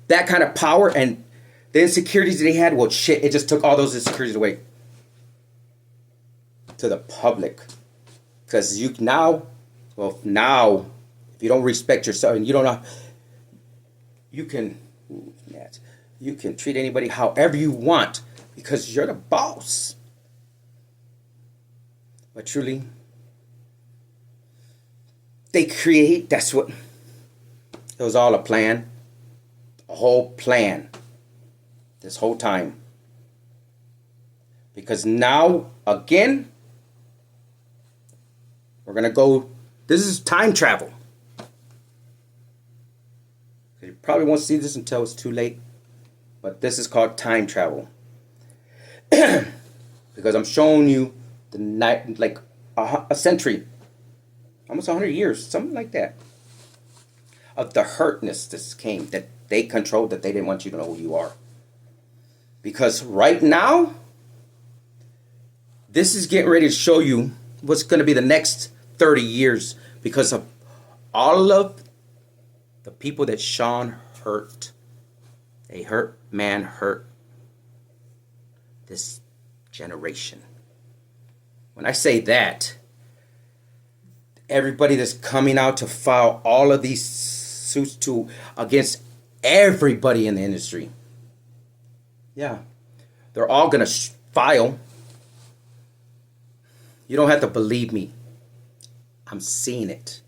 that kind of power and the insecurities that he had, well, shit, it just took all those insecurities away. To the public. Because you now, if you don't respect yourself and you don't know, you can treat anybody however you want because you're the boss. But truly, that's what, it was all a plan. A whole plan. This whole time. Because now, again, we're going to go, this is time travel. You probably won't see this until it's too late. But this is called time travel. Because I'm showing you the night, like a century. Almost 100 years. Something like that. Of the hurtness that came. That they controlled. That they didn't want you to know who you are. Because right now, this is getting ready to show you what's going to be the next 30 years. Because of all of the people that Sean hurt. A hurt man hurt this generation. When I say that, everybody that's coming out to file all of these suits against everybody in the industry. Yeah. They're all going to file. You don't have to believe me. I'm seeing it.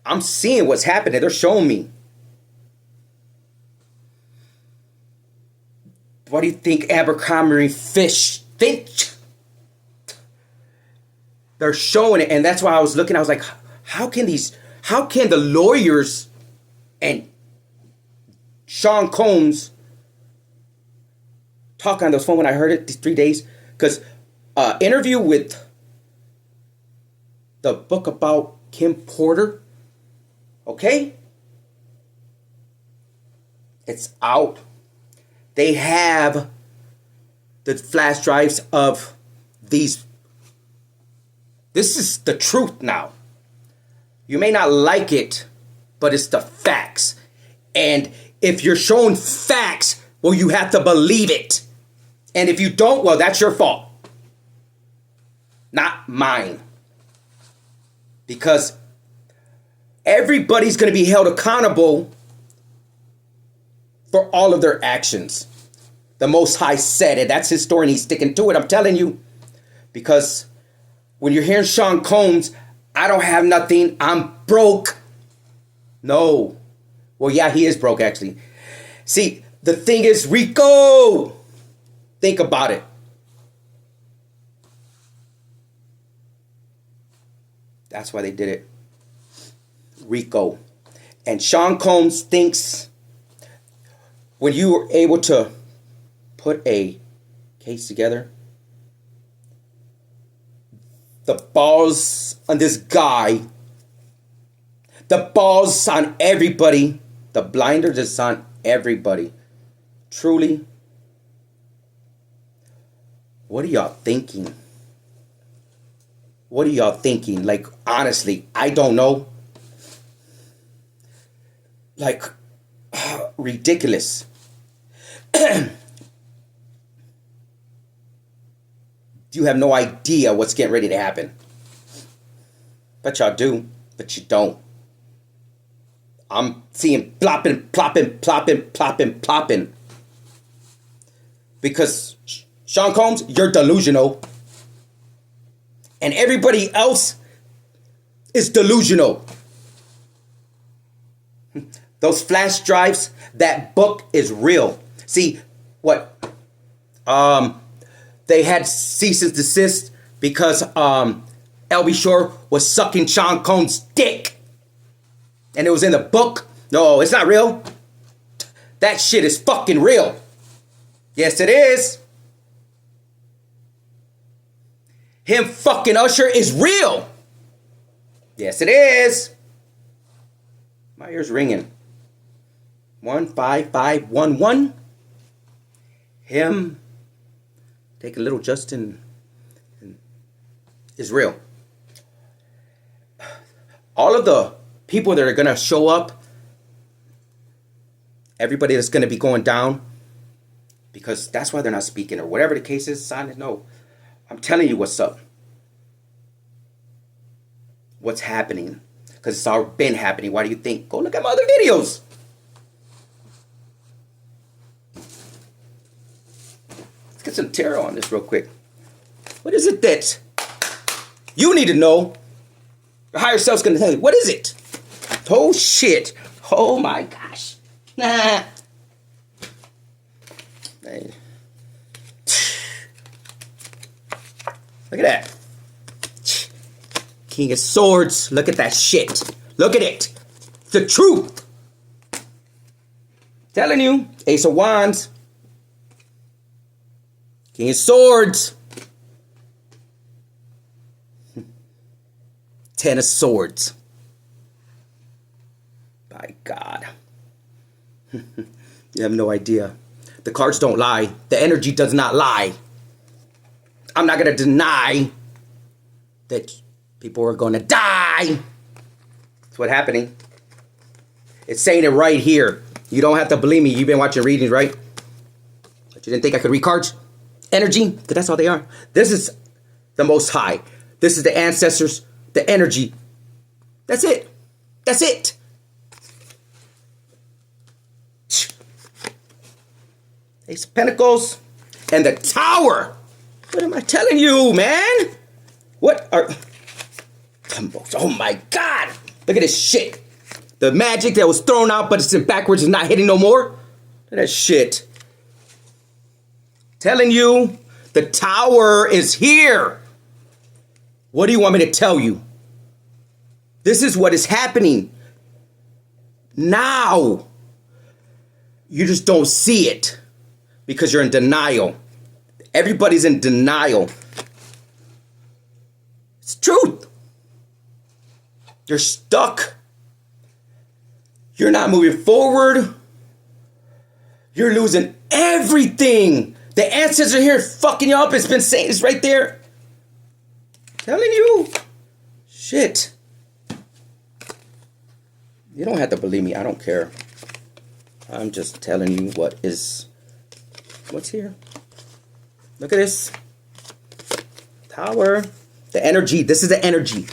I'm seeing what's happening. They're showing me. What do you think Abercrombie Fish think? They're showing it, and that's why I was looking. I was like, how can the lawyers and Sean Combs talk on those phone when I heard it these 3 days? Because interview with the book about Kim Porter, okay? It's out. They have the flash drives of these. This is the truth now. You may not like it, but it's the facts. And if you're shown facts, well, you have to believe it. And if you don't, well, that's your fault. Not mine. Because everybody's going to be held accountable for all of their actions. The Most High said it. That's his story and he's sticking to it. I'm telling you. Because when you're hearing Sean Combs, I don't have nothing. I'm broke. No. Well, yeah, he is broke, actually. See, the thing is, Rico. Think about it. That's why they did it. Rico. And Sean Combs thinks when you were able to put a case together, the balls on this guy, the balls on everybody, the blinders is on everybody. Truly, what are y'all thinking? What are y'all thinking? Like, honestly, I don't know. Like, ridiculous. You have no idea what's getting ready to happen. But y'all do, but you don't. I'm seeing plopping, plopping, plopping, plopping, plopping. Because Sean Combs, you're delusional. And everybody else is delusional. Those flash drives, that book is real. See, what? They had cease and desist because LB Shore was sucking Sean Combs' dick. And it was in the book. No, it's not real. That shit is fucking real. Yes, it is. Him fucking Usher is real. Yes, it is. My ear's ringing. 15511. Him taking little Justin is real. All of the people that are going to show up, everybody that's going to be going down, because that's why they're not speaking or whatever the case is, silent. No, I'm telling you what's up. What's happening. Because it's all been happening. Why do you think? Go look at my other videos. Let's get some tarot on this real quick. What is it that you need to know? Your higher self's going to tell you. What is it? Oh, shit. Oh, my gosh. Nah. Hey. Look at that. King of Swords. Look at that shit. Look at it. The truth. Telling you. Ace of Wands. King of Swords. Ten of Swords. By God. You have no idea. The cards don't lie. The energy does not lie. I'm not going to deny that people are going to die. That's what's happening. It's saying it right here. You don't have to believe me. You've been watching readings, right? But you didn't think I could read cards? Energy? Because that's all they are. This is the Most High. This is the ancestors, the energy. That's it. That's it. Ace of Pentacles and the Tower. What am I telling you, man? What are... Oh my God. Look at this shit. The magic that was thrown out, but it's in backwards, is not hitting no more. Look at that shit. Telling you, the Tower is here. What do you want me to tell you? This is what is happening now. You just don't see it because you're in denial. Everybody's in denial. It's truth. You're stuck. You're not moving forward. You're losing everything. The ancestors are here fucking you up. It's been saying it's right there. Telling you. Shit. You don't have to believe me. I don't care. I'm just telling you what's here. Look at this. Tower. The energy. This is the energy.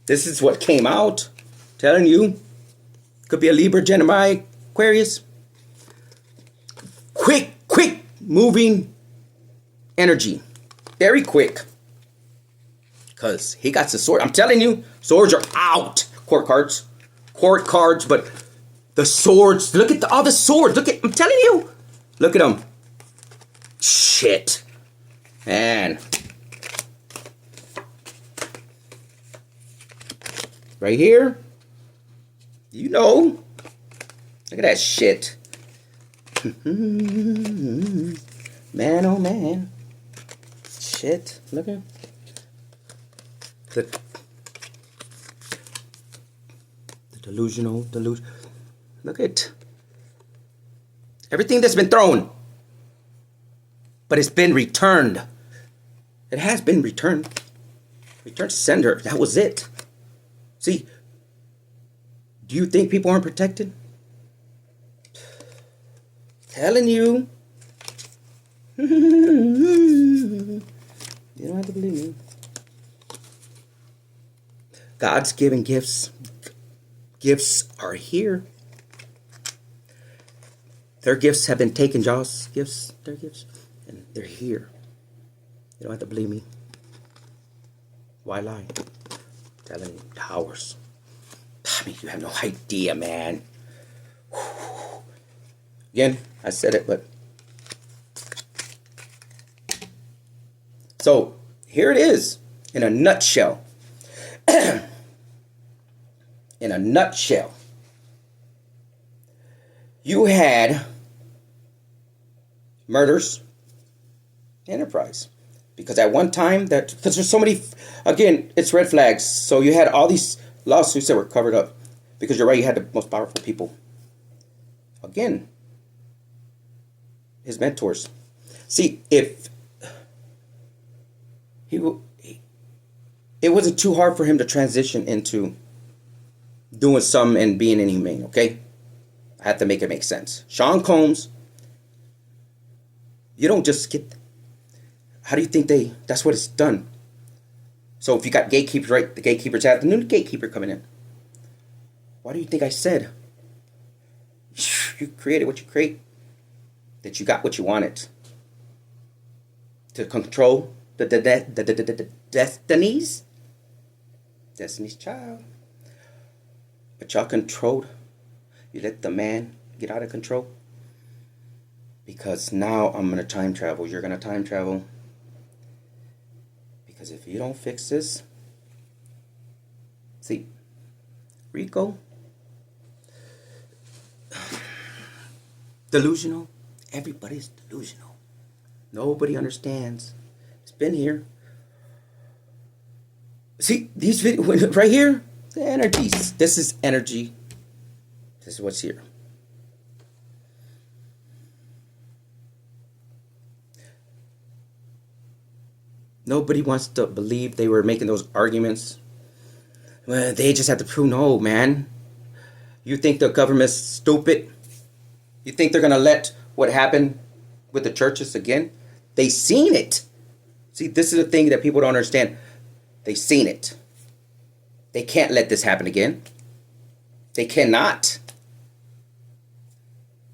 This is what came out. Telling you. Could be a Libra, Gemini, Aquarius. Quick moving energy. Very quick. Because he got the sword. I'm telling you, swords are out. Court cards, but the swords. Look at all the swords. Look at, I'm telling you. Look at them. Shit. Man. Right here. You know. Look at that shit. Man, oh man. Shit. Look at the delusional. Look at everything that's been thrown. But it's been returned. It has been returned. Return to sender. That was it. See, do you think people aren't protected? Telling you. You don't have to believe me. God's given gifts. Gifts are here. Their gifts have been taken, Joss. Gifts, their gifts. And they're here. You don't have to believe me. Why lie? Telling you, towers. I mean, you have no idea, man. Again, I said it, but... So, here it is, in a nutshell. In a nutshell. You had murders, enterprise. Because at one time, because there's so many, again, it's red flags. So you had all these lawsuits that were covered up. Because you're right, you had the most powerful people. Again, his mentors. See, if it wasn't too hard for him to transition into doing something and being inhumane, okay? I had to make it make sense. Sean Combs, you don't just get... How do you think that's what it's done? So if you got gatekeepers, right? The gatekeepers have the new gatekeeper coming in. Why do you think I said you created what you create? That you got what you wanted. To control the destinies. Destiny's Child. But y'all controlled. You let the man get out of control. Because now I'm going to time travel. You're going to time travel. Because if you don't fix this... See, Rico... Delusional. Everybody's delusional. Nobody understands. It's been here. See, these videos right here, the energies. This is energy. This is what's here. Nobody wants to believe they were making those arguments. Well, they just have to prove, no, man. You think the government's stupid? You think they're going to let what happened with the churches again? They seen it. See, this is the thing that people don't understand. They seen it. They can't let this happen again. They cannot.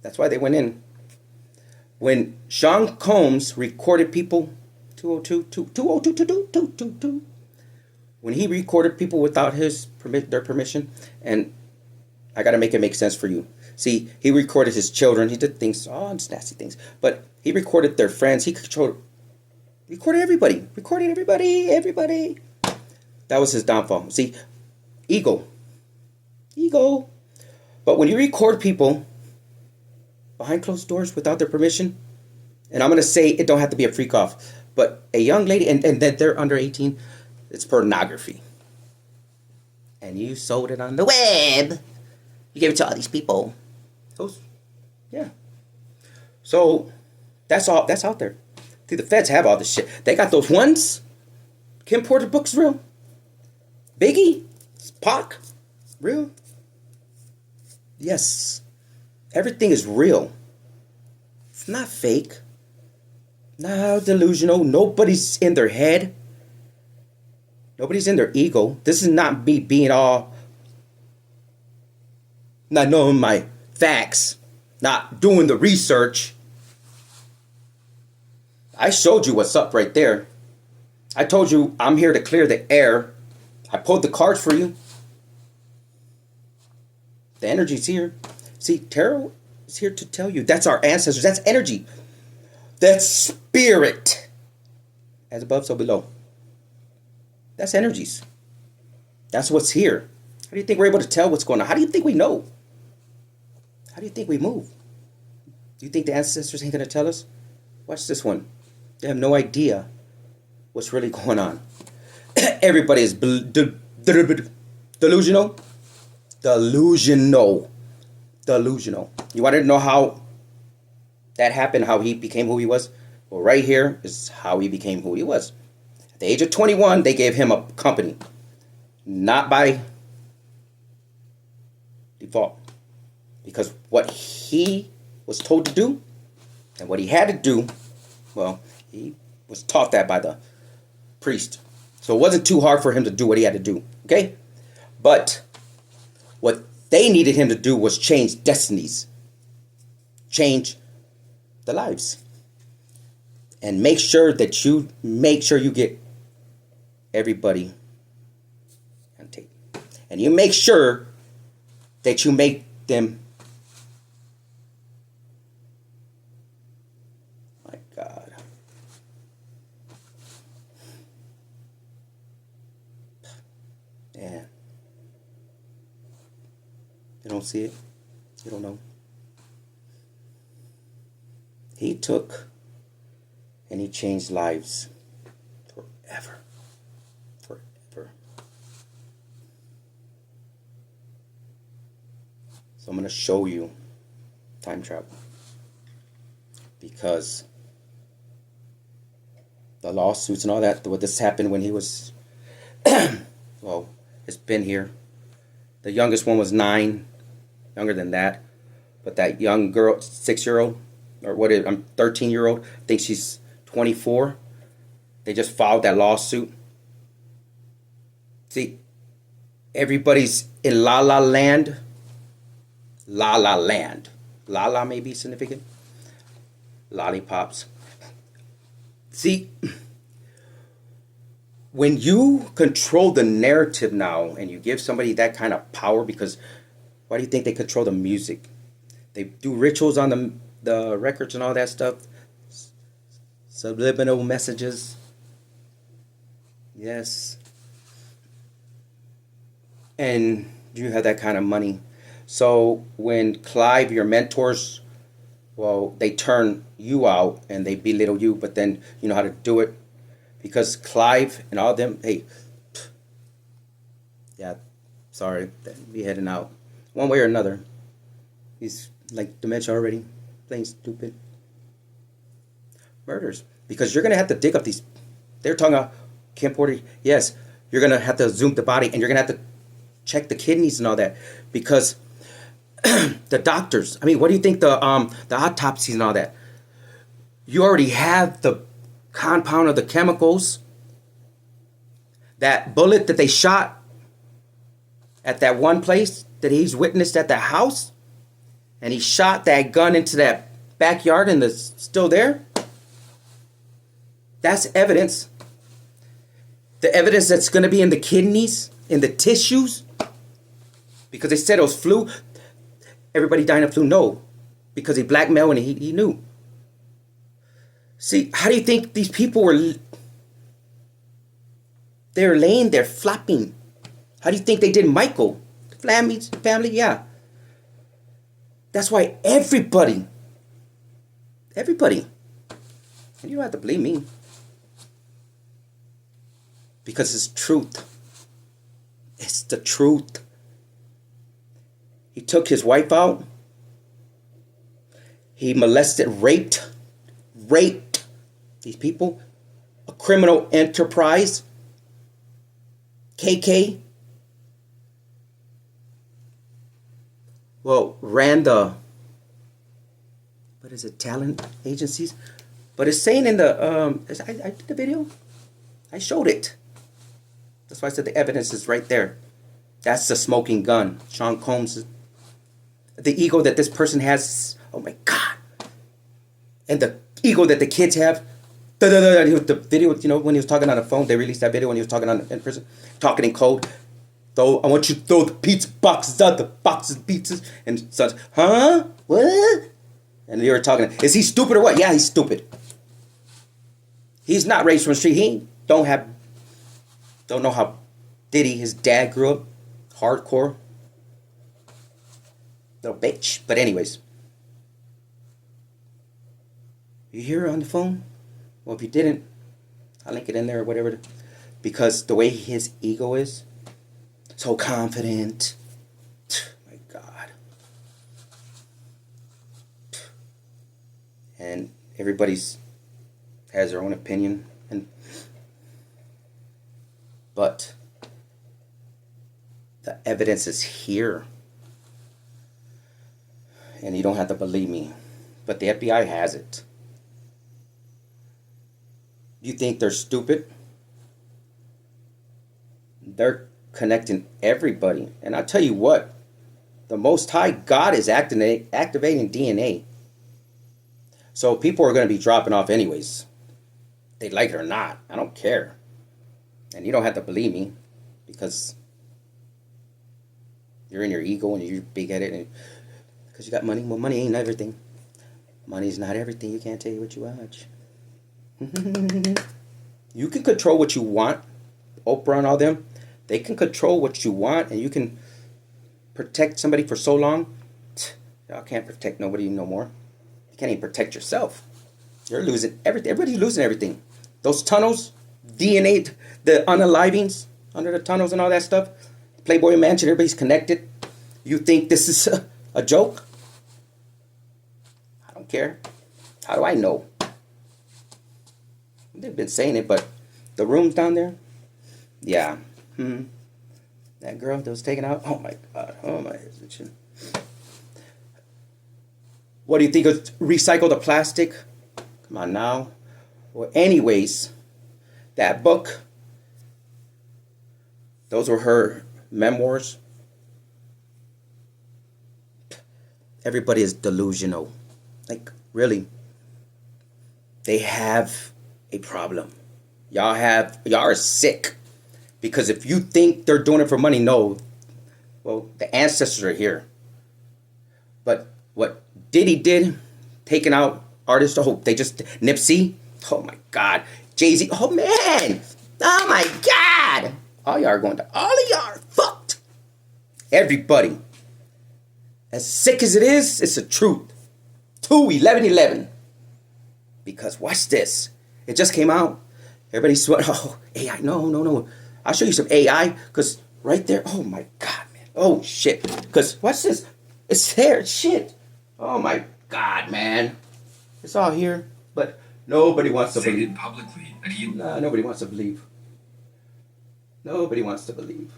That's why they went in. When Sean Combs recorded people, 202, when he recorded people without their permission, and I got to make it make sense for you. See, he recorded his children. He did things, nasty things. But he recorded their friends. He recorded everybody. Everybody. That was his downfall. See, ego. But when you record people behind closed doors without their permission, and I'm going to say it don't have to be a freak off, but a young lady, and then they're under 18, it's pornography. And you sold it on the web. You gave it to all these people. Yeah. So that's all. That's out there. See, the feds have all this shit. They got those ones. Kim Porter books real. Biggie, Pac, real. Yes, everything is real. It's not fake. Not delusional. Nobody's in their head. Nobody's in their ego. This is not me being all not knowing my facts, not doing the research. I showed you what's up right there. I told you I'm here to clear the air. I pulled the cards for you. The energy's here. See, tarot is here to tell you. That's our ancestors. That's energy. That's spirit. As above, so below. That's energies. That's what's here. How do you think we're able to tell what's going on? How do you think we know? How do you think we move? Do you think the ancestors ain't going to tell us? Watch this one. They have no idea what's really going on. Everybody is delusional. Delusional. You wanted to know how that happened, how he became who he was? Well, right here is how he became who he was. At the age of 21, they gave him a company. Not by default. Because what he was told to do and what he had to do, well, he was taught that by the priest. So it wasn't too hard for him to do what he had to do. Okay? But what they needed him to do was change destinies. Change the lives. And make sure you get everybody on tape. And you make sure that you make them. My God. Yeah. You don't see it. You don't know. He took and he changed lives forever. Forever. So I'm going to show you time travel. Because the lawsuits and all that. What this happened when he was, well, it's been here. The youngest one was 9, younger than that. But that young girl, 6-year-old, or what is, 13-year-old, I think she's 24. They just filed that lawsuit. See, everybody's in La La Land. La La Land. La La may be significant. Lollipops. See, when you control the narrative now and you give somebody that kind of power, because why do you think they control the music? They do rituals on the records and all that stuff. Subliminal messages. Yes. And you have that kind of money. So when Clive, your mentors, well, they turn you out and they belittle you, but then you know how to do it. Because Clive and all them, hey, yeah, sorry, we heading out. One way or another. He's like dementia already, playing stupid. Murders. Because you're going to have to dig up these, they're talking about Kim Porter, yes, you're going to have to zoom the body and you're going to have to check the kidneys and all that. Because the doctors, I mean, what do you think the autopsies and all that? You already have the compound of the chemicals. That bullet that they shot at that one place that he's witnessed at the house, and he shot that gun into that backyard and it's still there. That's evidence. The evidence that's going to be in the kidneys, in the tissues, because they said it was flu. Everybody dying of flu? No, because he blackmailed and he knew. See, how do you think these people were? They're laying there flopping. How do you think they did Michael? Family, yeah. That's why everybody, and you don't have to believe me, because it's truth. It's the truth. He took his wife out. He molested, raped these people. A criminal enterprise. KK. Well, ran the, what is it, talent agencies? But it's saying in the, I did the video. I showed it. That's why I said the evidence is right there. That's the smoking gun. Sean Combs. The ego that this person has. Oh my God. And the ego that the kids have. The video, you know, when he was talking on the phone, they released that video when he was talking in prison, talking in code. Though I want you to throw the pizza boxes out, the boxes of pizzas, and such. Huh? What? And they were talking. Is he stupid or what? Yeah, he's stupid. He's not raised from the street. He don't know how Diddy, his dad, grew up. Hardcore. Little bitch. But anyways. You hear her on the phone? Well, if you didn't, I'll link it in there or whatever. Because the way his ego is, so confident. My God. And everybody's has their own opinion. But the evidence is here. And you don't have to believe me. But the FBI has it. You think they're stupid? They're connecting everybody. And I'll tell you what. The Most High God is activating DNA. So people are going to be dropping off anyways. They like it or not. I don't care. And you don't have to believe me. Because you're in your ego and you're big-headed. And because you got money. Well, money ain't everything. Money's not everything. You can't tell you what you watch. You can control what you want. Oprah and all them, they can control what you want, and you can protect somebody for so long. Y'all can't protect nobody no more. You can't even protect yourself. You're losing everything. Everybody's losing everything. Those tunnels, DNA, the unalivings under the tunnels and all that stuff. Playboy Mansion, everybody's connected. You think this is a joke? I don't care. How do I know? They've been saying it, but the rooms down there, yeah. That girl that was taken out. Oh my God. Oh my. What do you think of recycle the plastic? Come on now. Well, anyways, that book. Those were her memoirs. Everybody is delusional. Like, really. They have a problem. Y'all are sick. Because if you think they're doing it for money, no. Well, the ancestors are here. But what Diddy did, taking out artists, oh, they just, Nipsey, oh my God. Jay-Z, oh man. Oh my God. All y'all are going to, all of y'all are fucked. Everybody. As sick as it is, it's the truth. 2/11/11. Because watch this. It just came out. Everybody's sweating. Oh, AI. No. I'll show you some AI. Because right there. Oh my God, man. Oh shit. Because watch this. It's there. Shit. Oh my God, man. It's all here. But nobody wants to believe. Stated publicly that he... Nah, nobody wants to believe. Nobody wants to believe.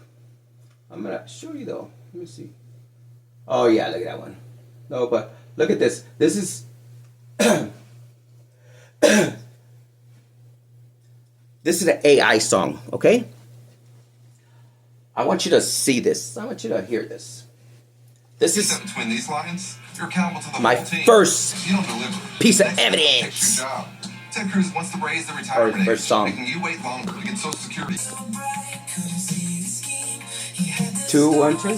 I'm going to show you though. Let me see. Oh yeah, look at that one. No, but look at this. This is... This is an AI song, okay? I want you to see this. I want you to hear this. This is between these lines, you're accountable to the my whole team. first You don't deliver. piece of Next step, evidence. fix your job. Ted Cruz wants to raise the retirement first age, song. making you wait longer to get Social Security. 2, 1, 2.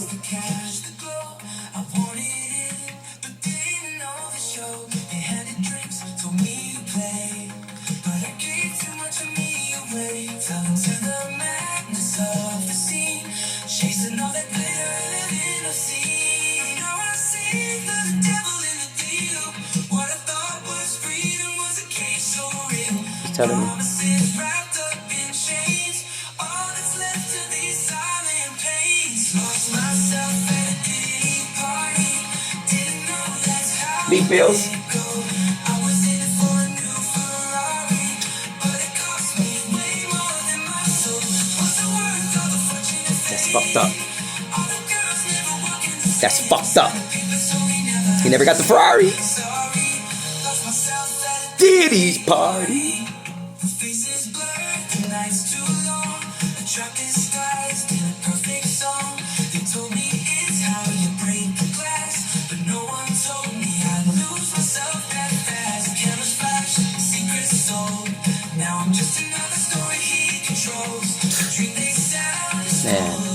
He's telling me. Big bills. That's fucked up. That's fucked up. He never got the Ferrari. Diddy's party. Man.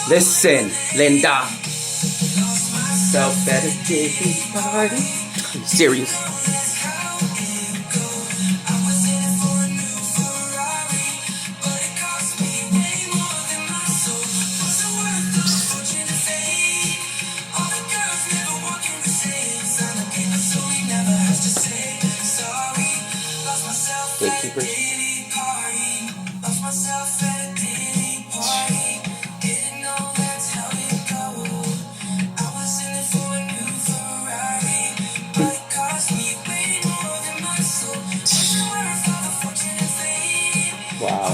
Listen, Linda. Self-dedicated party. Are you serious? Gatekeepers. Wow.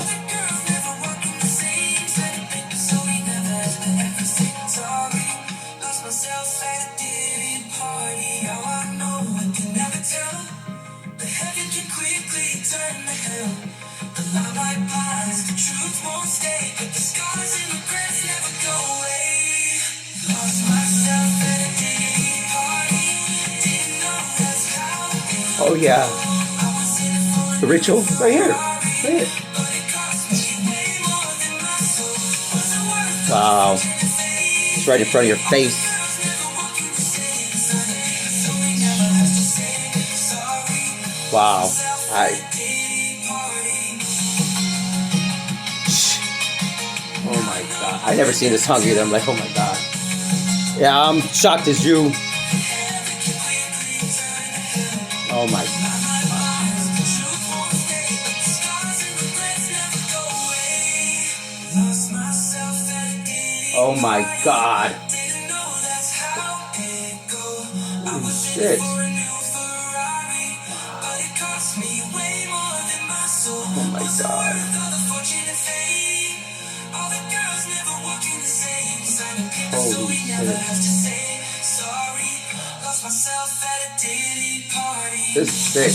Oh yeah. The ritual right here. Right here. Wow. It's right in front of your face. Wow. Oh my God. I never seen this song either. I'm like, oh my God. Yeah, I'm shocked as you. Oh my God. Oh my God. Holy shit. Oh my God. Holy shit. This is sick.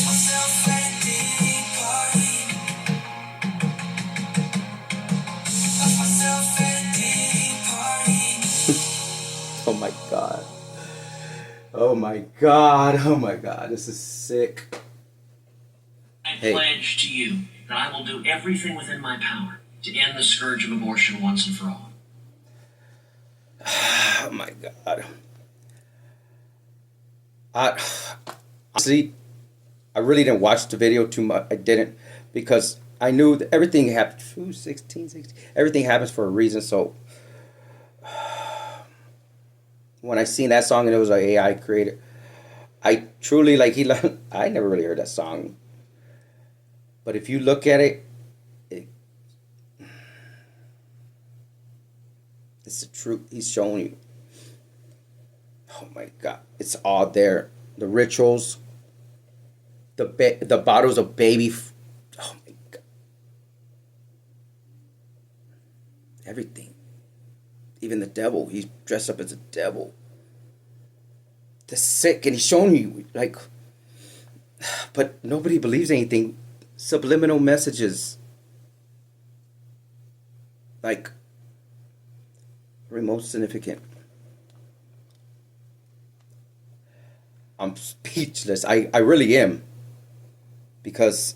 Oh my God. Oh my God. Oh my God. This is sick. I pledge to you that I will do everything within my power to end the scourge of abortion once and for all. Oh my God. Honestly, I really didn't watch the video too much. I didn't, because I knew that everything happened. 16. Everything happens for a reason. So when I seen that song and it was like AI created, I truly I never really heard that song. But if you look at it, it's the truth. He's showing you. Oh my God, it's all there. The rituals, the bottles of baby. Oh my God, everything. Even the devil. He's dressed up as a devil. The sick, and he's showing you like. But nobody believes anything. Subliminal messages. Like, remote significant. I'm speechless. I really am. Because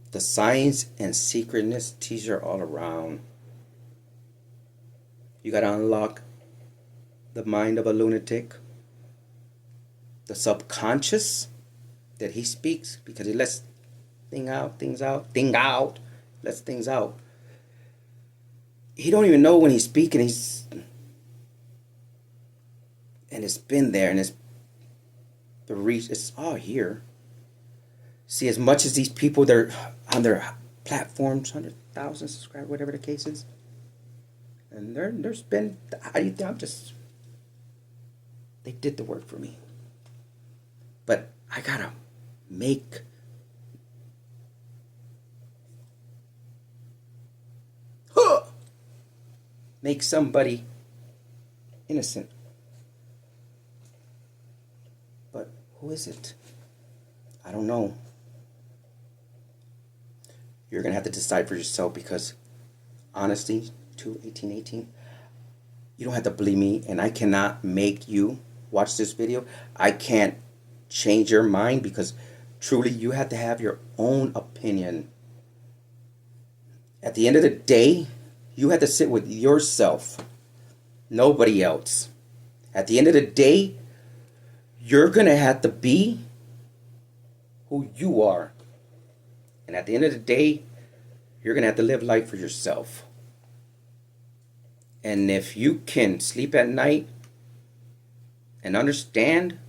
the signs and secretness teaser all around. You gotta unlock the mind of a lunatic. The subconscious that he speaks, because he lets things out, lets things out. He don't even know when he's speaking. And it's been there, and it's all here. See, as much as these people, they're on their platforms, 100,000 subscribers, whatever the case is, and they're spending. How do you think? They did the work for me, but I gotta make somebody innocent. But who is it? I don't know. You're gonna have to decide for yourself, because honestly, 18, you don't have to believe me, and I cannot make you watch this video. I can't change your mind, because truly you have to have your own opinion. At the end of the day, you have to sit with yourself, nobody else. At the end of the day, you're going to have to be who you are. And at the end of the day, you're going to have to live life for yourself. And if you can sleep at night and understand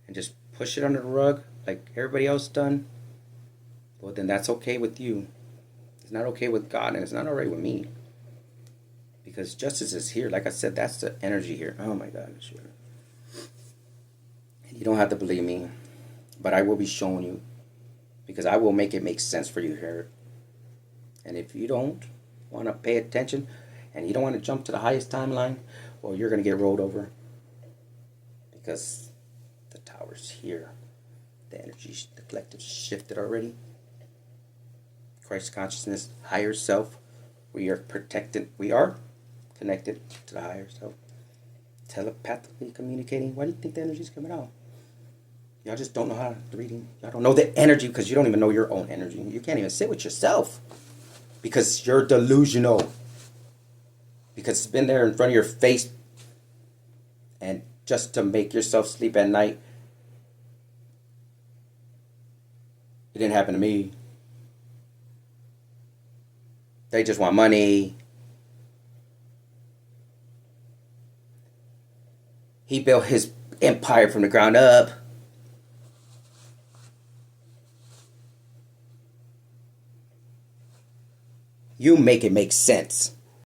and just push it under the rug like everybody else done, well, then that's okay with you. It's not okay with God, and it's not alright with me. Because justice is here. Like I said, that's the energy here. Oh my God. Sure. And you don't have to believe me, but I will be showing you, because I will make it make sense for you here. And if you don't want to pay attention, and you don't want to jump to the highest timeline, well, you're going to get rolled over. Because the tower's here. The energy, the collective shifted already. Christ consciousness, higher self. We are protected. We are connected to the higher self. Telepathically communicating. Why do you think the energy's coming out? Y'all just don't know how to read. Y'all don't know the energy, because you don't even know your own energy. You can't even sit with yourself, because you're delusional. Because it's been there in front of your face, and just to make yourself sleep at night. It didn't happen to me. They just want money. He built his empire from the ground up. You make it make sense.